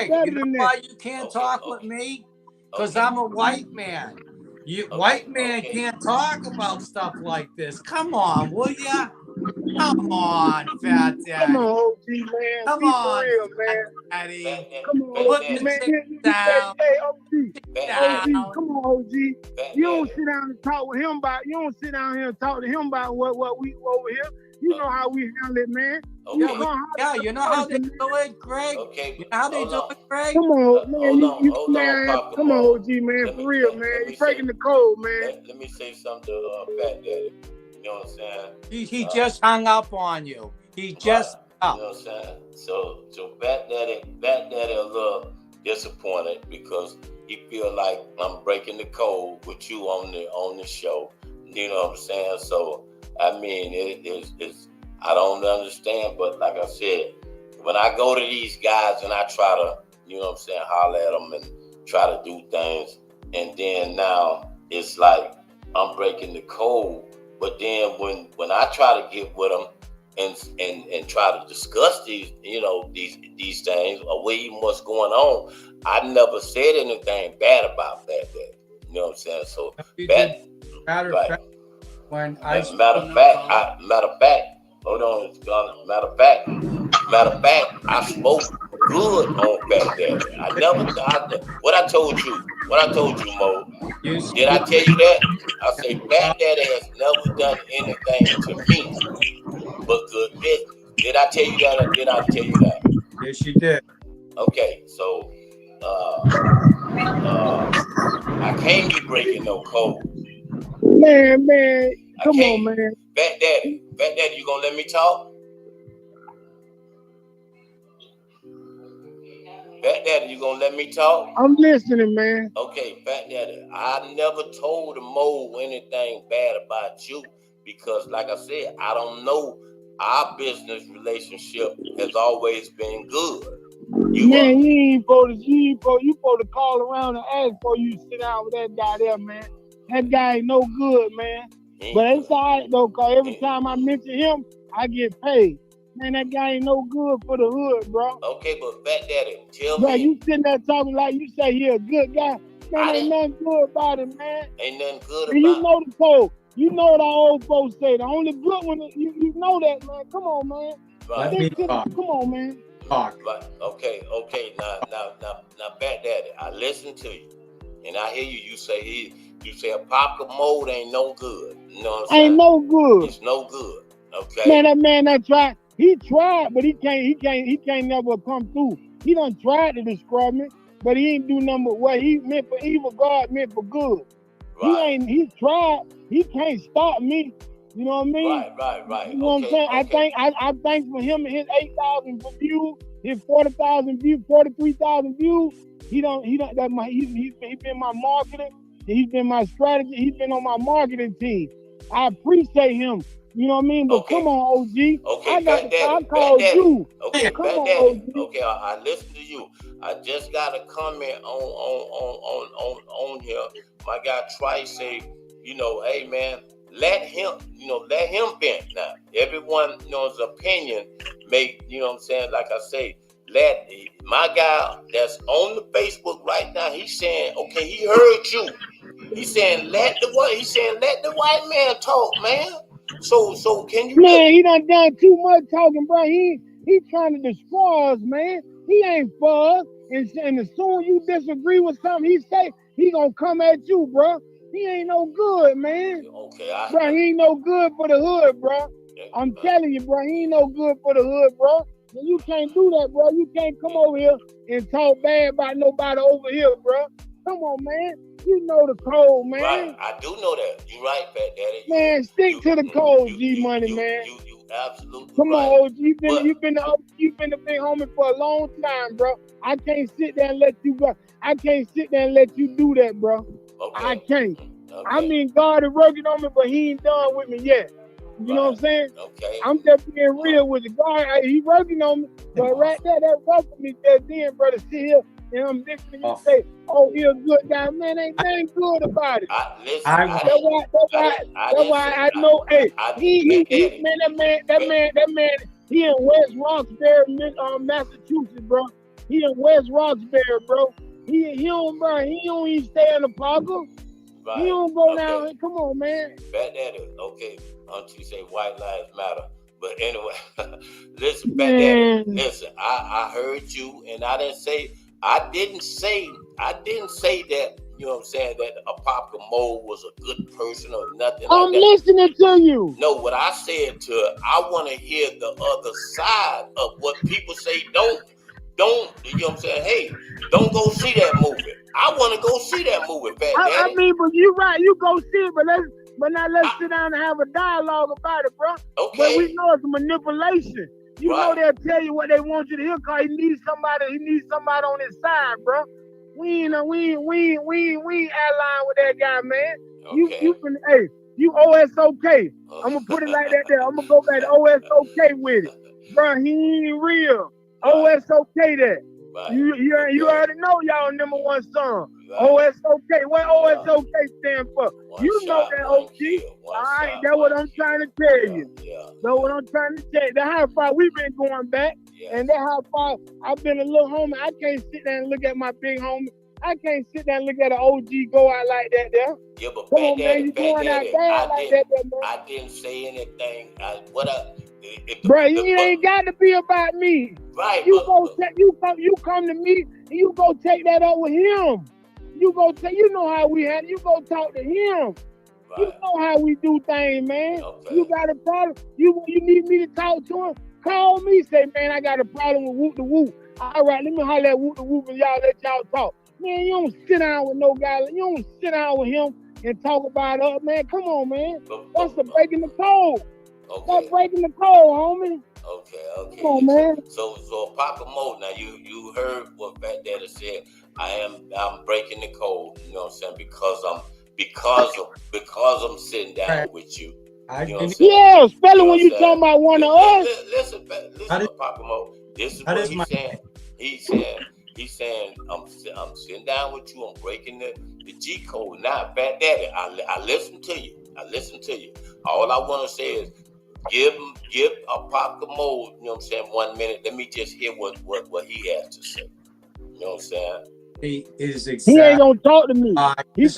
you know why you can't talk with me? Because I'm a white man. White man can't talk about stuff like this. Come on, will ya? Come on, Fat Daddy. Come on, OG, man. Come Be on, real, man. Daddy. Come on, Put OG, the man. chick down. Hey, OG. Down. OG, come on, OG. You don't sit down and talk with him about. You don't sit down here and talk to him about what we over here. You know how we handle it, man. Okay. You know how they do it, Greg. Okay. You know how they do it, Greg. Come on, man. Come on, OG, man. For real, man. You're breaking the code, man. Let me say something to Fat Daddy. You know what I'm saying? He just hung up on you. He just You know what I'm saying? So Fat Daddy a little disappointed because he feel like I'm breaking the code with you on the show. You know what I'm saying? So I mean, it's I don't understand, but like I said, when I go to these guys and I try to, you know what I'm saying, holler at them and try to do things, and then now it's like I'm breaking the code. But then when I try to get with them and try to discuss these, you know, these things or even what's going on, I never said anything bad about that. You know what I'm saying? So matter of fact, hold on. Matter of fact, I spoke good on Fat Daddy. I never what I told you, Mo. Did I tell you that? I say Fat Daddy has never done anything to me but good business. Did I tell you that or did I tell you that? Yes, you did. Okay, so I can't be breaking no code. Man, come on, man. Fat Daddy, you gonna let me talk? Fat Daddy, you gonna let me talk? I'm listening, man. Okay, Fat Daddy, I never told the Mo anything bad about you because, like I said, I don't know. Our business relationship has always been good. You ain't supposed to call around and ask for you to sit down with that guy there, man. That guy ain't no good, man. But it's all right, though, because every time I mention him, I get paid. Man, that guy ain't no good for the hood, bro. Okay, but Fat Daddy, tell bro, me. You sitting there talking like you say he a good guy. Man, ain't nothing good about it, man. Ain't nothing good and about it. You know the code. You know what our old folks say. The only good one, you know that, man. Come on, man. Let me talk. Come on, man. Talk. Right. Okay. Now, Fat Daddy, I listen to you, and I hear you. You say a Papa Mode ain't no good. You know what I'm saying? Ain't no good. It's no good. Okay. Man, that man that tried. He tried, but he can't never come through. He done tried to describe me, but he ain't do nothing but what he meant for evil. God meant for good. Right. He tried. He can't stop me. You know what I mean? Right. You know what I'm saying? Okay. I thank for him and his 8,000 views, his 40,000 views, 43,000 views. He's been my marketing. He's been my strategy. He's been on my marketing team. I appreciate him. You know what I mean? But come on, OG. Okay, I called you. Okay, come Fat on, Daddy. OG. Okay, I listen to you. I just got a comment on here. My guy Trice say, hey man, let him vent. Now, everyone knows opinion make, what I'm saying? Like I say, let my guy that's on the Facebook right now, he's saying, okay, he heard you. He's saying let the white man talk, man. So can you? Man, he done too much talking, bro. He trying to destroy us, man. He ain't for us. And as soon as you disagree with something he say, he gonna come at you, bro. He ain't no good, man. Okay, bro, he ain't no good for the hood, bro. I'm telling you, bro, he ain't no good for the hood, bro. And you can't do that, bro. You can't come over here and talk bad about nobody over here, bro. Come on, man. You know the code, man. Right, I do know that. You right, Fat Daddy. Man, stick to the code, G-Money, man. You absolutely Come right. on, OG. You've been the big homie for a long time, bro. I can't sit there and let you go. I can't sit there and let you do that, bro. Okay. I can't. Okay. I mean, God is working on me, but he ain't done with me yet. You know what I'm saying? Okay. I'm just being real with you. God, he working on me, but right there, that work for me just then, brother. Sit here and I'm listening to you say, oh, he a good guy. Man, ain't nothing good about it. That's why I know, hey, that man, he in West Roxbury, Massachusetts, bro. He in West Roxbury, bro. He don't even stay in the park. Right. He don't go down here. Come on, man. Fat Daddy, okay. Until you say white lives matter. But anyway, listen, Fat Daddy, listen, I heard you, and I didn't say that, you know what I'm saying, that Apopka Mode was a good person or nothing I'm like that. listening to you. No, what I said to her, I want to hear the other side of what people say. Don't, you know what I'm saying? Hey, don't go see that movie. I want to go see that movie, Fat Daddy. I mean, but you right, you go see it, but now let's sit down and have a dialogue about it, bro. Okay. But we know it's manipulation. You know they'll tell you what they want you to hear because he needs somebody on his side, bro. We ain't allying with that guy, man. Okay. You OSOK. I'm gonna put it like that there. I'm gonna go back to OSOK with it. Bro, he ain't real. OSOK that. Right. You already know y'all number one song. Right. OSOK. What OSOK stand for? You know that, OG. All right, that's what I'm trying to tell you. That's what I'm trying to tell you. That's how far we've been going back. And that's how far I've been a little homie. I can't sit there and look at my big homie. I can't sit there and look at an OG go out like that there. Yeah, but come on, man, you going out bad like that there, man. I didn't say anything. Bro, you ain't got to be about me. Right. You come to me and you go take that up with him. You know how we had. You go talk to him. Right. You know how we do things, man. Okay. You got a problem. You need me to talk to him. Call me. Say, man, I got a problem with Whoop the Whoop. All right, let me holler at Whoop the Whoop and y'all let y'all talk. Man, you don't sit down with no guy. You don't sit down with him and talk about us, man. Come on, man. But- That's the breaking the code. Okay. That's breaking the code, homie. Okay. Come on, man. So Papa Mo, now you heard what Fat Daddy said. I'm breaking the code, you know what I'm saying? Because I'm sitting down with you. You know what I'm saying? Yeah, especially You know when you what I'm talking about one of us. Listen, Papa Mo. This is what he's saying. He's saying I'm sitting down with you. I'm breaking the G code. Now, Fat Daddy, I listen to you. All I want to say is give a Papa Mo, you know what I'm saying, 1 minute. Let me just hear what he has to say. You know what I'm saying? He is He ain't gonna talk to me. He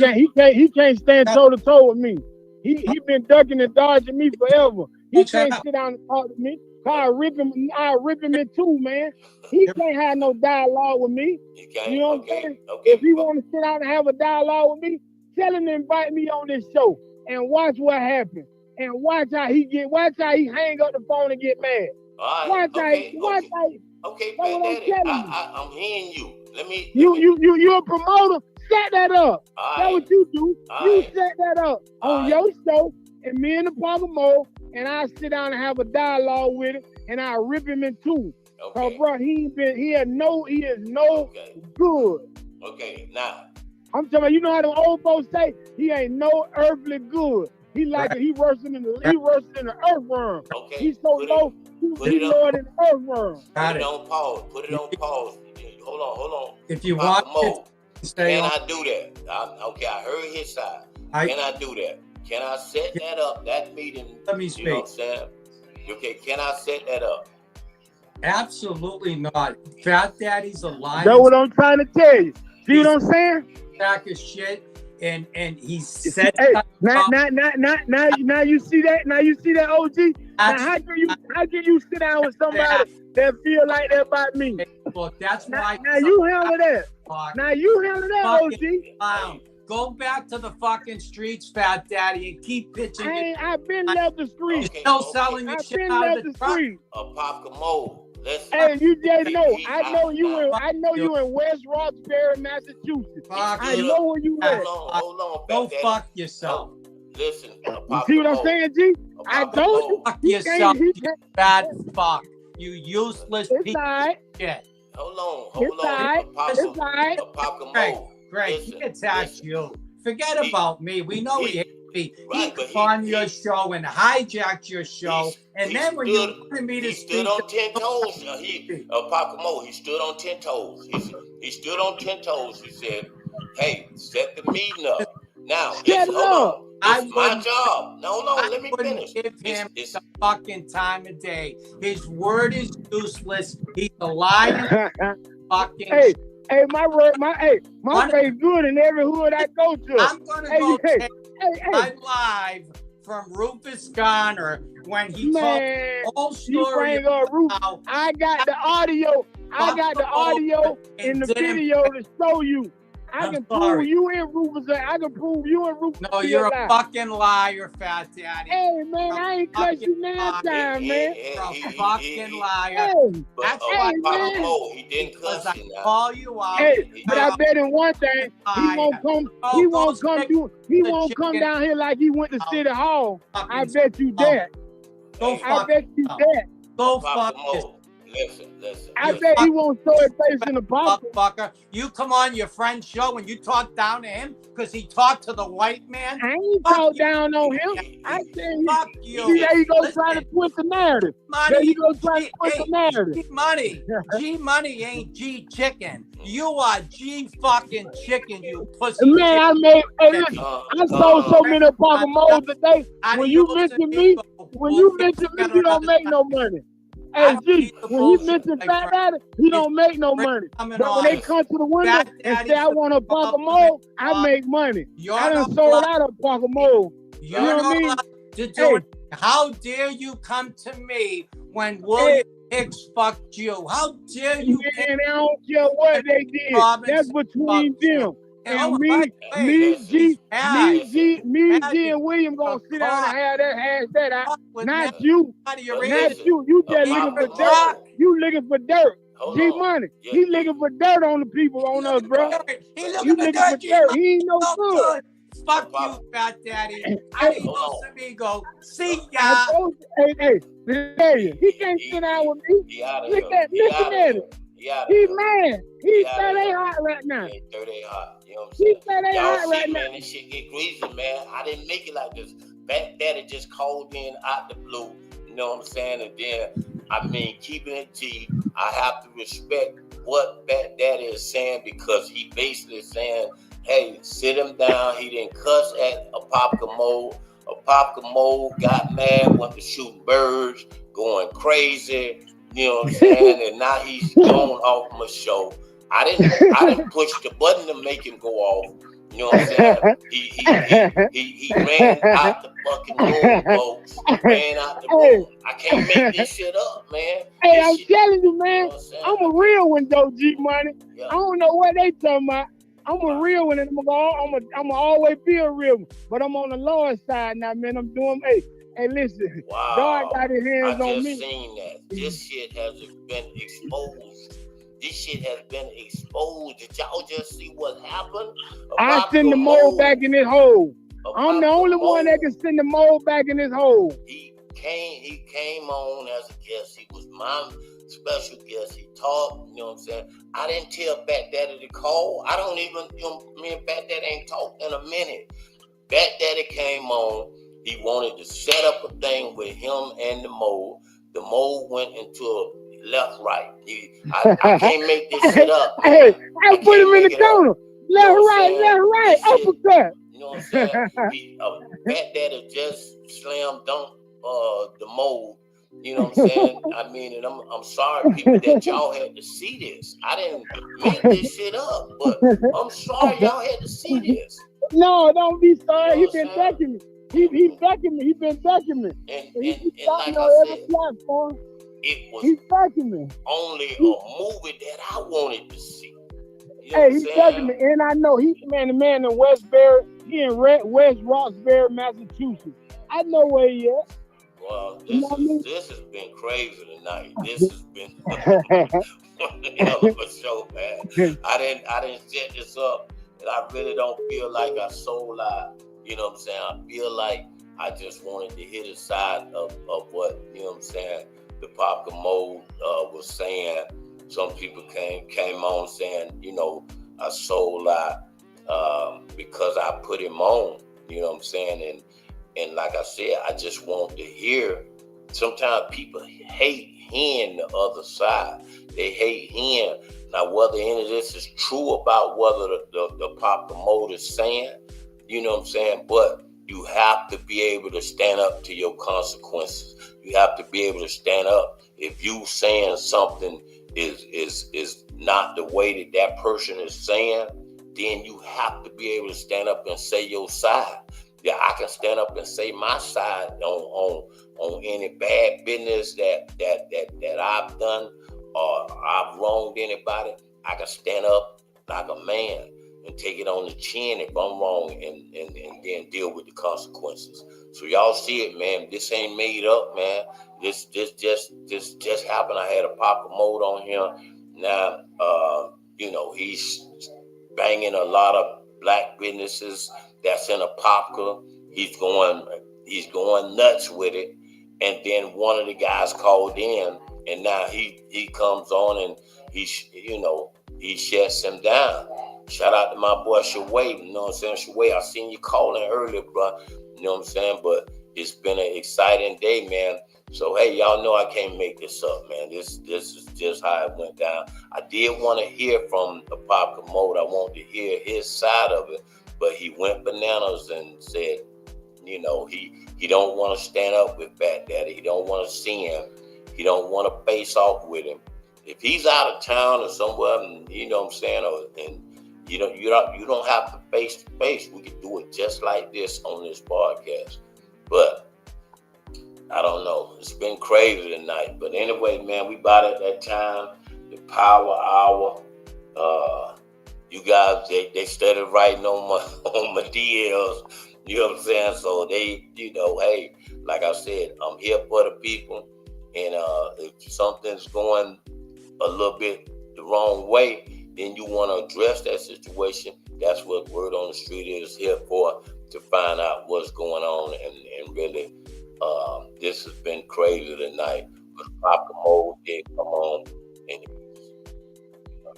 can't stand toe to toe with me. He been ducking and dodging me forever. He can't sit down and talk to me. I rip him in two, man. He can't have no dialogue with me. You know what I'm saying? If he want to sit down and have a dialogue with me, tell him to invite me on this show and watch what happens. And watch how he hang up the phone and get mad. All right. Okay, Fat Daddy, I'm hearing you. You a promoter? Set that up. That's what you do. You set that up on your show, and me and the Papa Mo, and I sit down and have a dialogue with him, and I rip him in two. Cause bro, he is no good. Okay, now I'm telling you, know how the old folks say, he ain't no earthly good. He worse than the earthworm. Okay. He's so low, he's lower than the earthworm. Put it on pause. Hold on. If you Papa want Mo, to stay can on. I do that? I heard his side. Can I do that? Can I set that up, that meeting? Let me speak. You know what I'm saying? Okay, can I set that up? Absolutely not. Fat Daddy's a liar. That's what I'm trying to tell you. See what I'm saying? Sack of shit. And he's said. Hey, now you see that? Now you see that, OG? Now how can you sit down with somebody that feel like that about me? Look, that's why. Now you handle that. Now you handle that, OG. Clown. Go back to the fucking streets, Fat Daddy, and keep pitching. I've been left the streets. Still selling your shit out of the truck. Papa Mo. Hey, you just know. I know you in West Roxbury, Massachusetts. I know where you at. Hold on. Go fuck yourself. Listen, you see what I'm saying, G? I told you. Fuck yourself, you bad fuck. You useless piece of shit. Hold on. It's all right. Papa Mo. Greg, he attacked you. Forget about me. We know he hates me. He came on your show and hijacked your show. And then when you wanted me to speak, he stood on 10 toes. Papa Mo, he stood on 10 toes. He stood on 10 toes. He said, "Hey, set the meeting up." Now, it's my job. No, let me finish. Give him the fucking time of day. His word is useless. He's a liar. Fucking. Hey, my face good in every hood I go to. I'm gonna go take my live from Rufus Garner when he told the whole story. I got the audio. In the video to show you. I can prove you in Rufus. No, you're a fucking liar, Fat Daddy. Hey, man, I ain't cussed you now time, man. You're a fucking liar. That's why Papa Mo, he didn't cuss you now. Call you out. Hey, but I bet in one thing, he won't come down here like he went to City Hall. I bet you that. I bet you that. Go fuck yourself. Listen. I bet he won't throw his face in the pocket. Fucker. You come on your friend's show and you talk down to him because he talked to the white man. I ain't talk down on him. I said fuck you. There you go trying to twist the narrative. There you go trying to twist the narrative. G Money ain't G Chicken. You are G fucking Chicken, you pussy. Man, I sold so many Papa Mo's today. When you mention me, you don't make no money. Hey, G, when he mentioned Fat Daddy, he don't make no money. But when they come to the window and say, I want a Papa Mo, I make money. I done sold out of Papa Mo. You know what I mean? To do it. How dare you come to me when William Hicks fucked you? How dare you? And I don't care what they did. That's between them. And me, G, and William gonna sit down and have that hash that out. Not you. You just looking for dirt. You looking for dirt. G Money. He looking for dirt on the people on us, bro. He looking for dirt. He ain't no good. Fuck you, Fat Daddy. Adios, amigo. See ya. Hey, he can't sit down with me. Listen at him. He mad. He said they hot right now. He said they hot. You know what I'm He saying? said they Y'all hot see, right man, now. this shit get greasy, man. I didn't make it like this. Fat Daddy just called in out the blue. You know what I'm saying? And then, I mean, keeping it G, I have to respect what Fat Daddy is saying because he basically saying, hey, sit him down. He didn't cuss at Apopka. Apopka got mad, went to shooting birds, going crazy. You know what I'm saying? And now he's gone off my show. I didn't push the button to make him go off. You know what I'm saying? He ran out the fucking room, folks. He ran out the room. I can't make this shit up, man. Hey, I'm telling you, man. I'm a real one, though, G Money. Yeah. I don't know what they talking about. I'm a real one, and I'm always be a real one. But I'm on the Lord's side now, man. I'm doing, hey, listen. Wow. God got his hands on me. I just seen that. This shit has been exposed. This shit has been exposed. Did y'all just see what happened? I send the mold back in his hole. I'm the only one that can send the mold back in his hole. He came on as a guest. He was my special guest. He talked, you know what I'm saying? I didn't tell Fat Daddy to call. I don't even, me and Fat Daddy ain't talked in a minute. Fat Daddy came on. He wanted to set up a thing with him and the mold. The mold went into a left, right. I can't make this shit up. Hey, I put him in the corner. Left, right, uppercut. You know what I'm saying? Fat Daddy just slam dunked the mold. You know what I'm saying? I mean, and I'm sorry, people, that y'all had to see this. I didn't make this shit up, but I'm sorry y'all had to see this. No, don't be sorry. He been backing me. He backing me. He been backing me. And like I said, platform. It was He's backing me. Only a movie that I wanted to see. You know Hey, he's backing me, and I know the man in Westbury. He in West Roxbury, Massachusetts. I know where he is. Well, this has been crazy tonight. This has been one hell of a show, man. I didn't set this up, and I really don't feel like I sold out. You know what I'm saying? I feel like I just wanted to hit a side of what, you know what I'm saying, the Apopka Mold was saying. Some people came on saying, you know, I sold out because I put him on. You know what I'm saying? And like I said, I just want to hear. Sometimes people hate hearing the other side. They hate hearing. Now, whether any of this is true about whether the Apopka Mold is saying, you know what I'm saying? But you have to be able to stand up to your consequences. You have to be able to stand up. If you saying something is not the way that person is saying, then you have to be able to stand up and say your side. Yeah, I can stand up and say my side on any bad business that I've done or I've wronged anybody. I can stand up like a man and take it on the chin if I'm wrong and then deal with the consequences. So y'all see it, man. This ain't made up, man. This just happened. I had a Apopka Mold on here. Now, you know, he's banging a lot of black businesses that's in Apopka. He's going nuts with it. And then one of the guys called in, and now he comes on and he shuts him down. Shout out to my boy Shaway, you know what I'm saying? Shaway, I seen you calling earlier, bro. You know what I'm saying? But it's been an exciting day, man. So, hey, y'all know I can't make this up, man. This is just how it went down. I did want to hear from the Apopka Mold. I wanted to hear his side of it. But he went bananas and said, you know, he don't want to stand up with Fat Daddy. He don't want to see him. He don't want to face off with him. If he's out of town or somewhere, you know what I'm saying, you don't have to face to face. We can do it just like this on this podcast. But I don't know. It's been crazy tonight. But anyway, man, we about at that time, the power hour. You guys, they started writing on my DLs. You know what I'm saying? So they, you know, hey, like I said, I'm here for the people. And if something's going a little bit the wrong way, then you want to address that situation. That's what Word on the Street is here for. to find out what's going on, and really, this has been crazy tonight. But Papa Mo did come on, and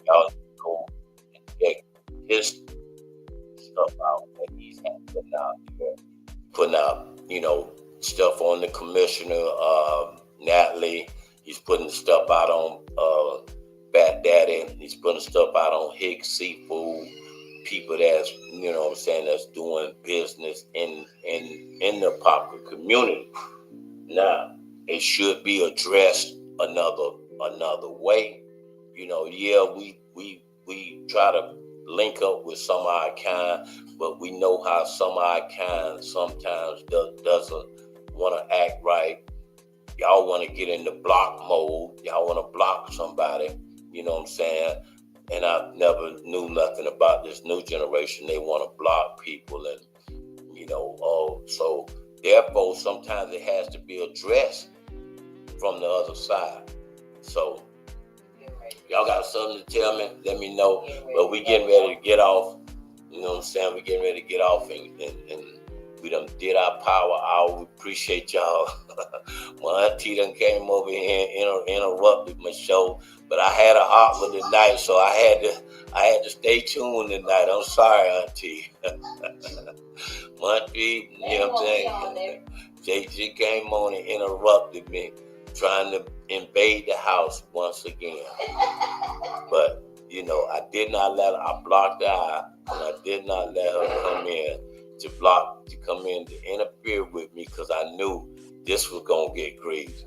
y'all go and check his stuff out that he's putting out there, putting out, stuff on the commissioner, Natalie. He's putting stuff out on Bat Daddy. He's putting stuff out on Hicks Seafood. People that's, that's doing business in the Apopka community. Now, it should be addressed another way. We try to link up with some of our kind, but we know how some of our kind sometimes doesn't want to act right. Y'all want to get into block mode. Y'all want to block somebody. You know what I'm saying? And I never knew nothing about this new generation. They want to block people, and so therefore sometimes it has to be addressed from the other side. So y'all got something to tell me? Let me know. But we getting ready to get off. You know what I'm saying? We getting ready to get off, and we done did our power hour. We appreciate y'all. My auntie done came over here and interrupted my show, but I had a hot one tonight, so I had to stay tuned tonight. I'm sorry, auntie. My auntie, you know what I'm saying? JG came on and interrupted me, trying to invade the house once again. But I did not let her. I blocked her out, and I did not let her come in to interfere with me, because I knew this was gonna get greasy.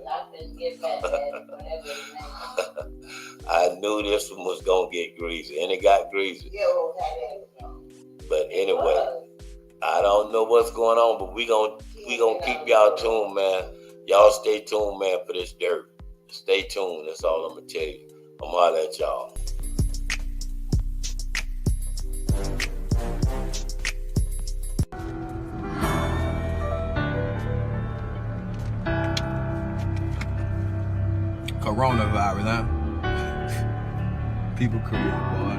I knew this one was gonna get greasy, and it got greasy. But anyway, I don't know what's going on, but we gonna keep y'all tuned, man. Y'all stay tuned, man, for this dirt. Stay tuned. That's all I'm gonna tell you. I'm gonna holler at y'all. Coronavirus, huh? People career, boy.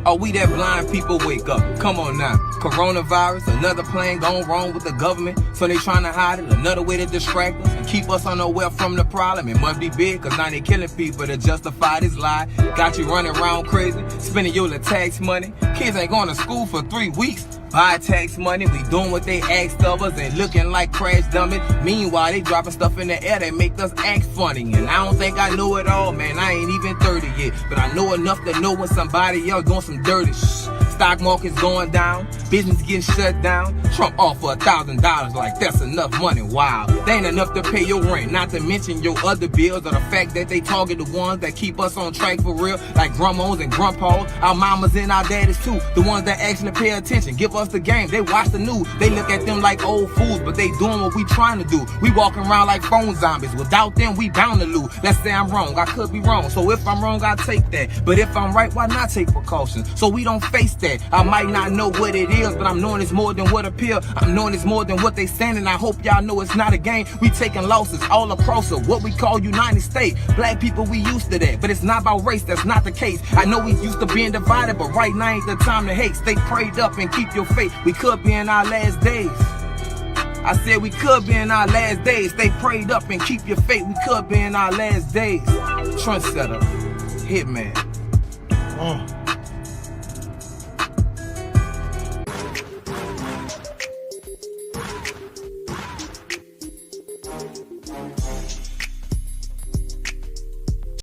Oh, we that blind people wake up. Come on now. Coronavirus, another plan gone wrong with the government. So they trying to hide it. Another way to distract us and keep us unaware from the problem. It must be big, cause now they killing people to justify this lie. Got you running around crazy, spending your little tax money. Kids ain't going to school for 3 weeks. Buy tax money, we doing what they asked of us and looking like crash dummies. Meanwhile, they dropping stuff in the air that make us act funny. And I don't think I know it all, man. I ain't even 30 yet. But I know enough to know when somebody else doing some dirty shh. Stock market's going down, business getting shut down. Trump offer $1,000 like that's enough money. Wow, that ain't enough to pay your rent, not to mention your other bills, or the fact that they target the ones that keep us on track for real, like grandmas and grandpas, our mamas and our daddies too, the ones that actually pay attention, give us the game, they watch the news, they look at them like old fools, but they doing what we trying to do. We walking around like phone zombies, without them we bound to lose. Let's say I'm wrong, I could be wrong, so if I'm wrong I take that, but if I'm right, why not take precautions, so we don't face that. I might not know what it is, but I'm knowing it's more than what appear. I'm knowing it's more than what they saying, and I hope y'all know it's not a game. We taking losses all across what we call United States. Black people, we used to that, but it's not about race, that's not the case. I know we used to being divided, but right now ain't the time to hate. Stay prayed up and keep your faith. We could be in our last days. I said we could be in our last days. Stay prayed up and keep your faith. We could be in our last days. Trendsetter, Hitman.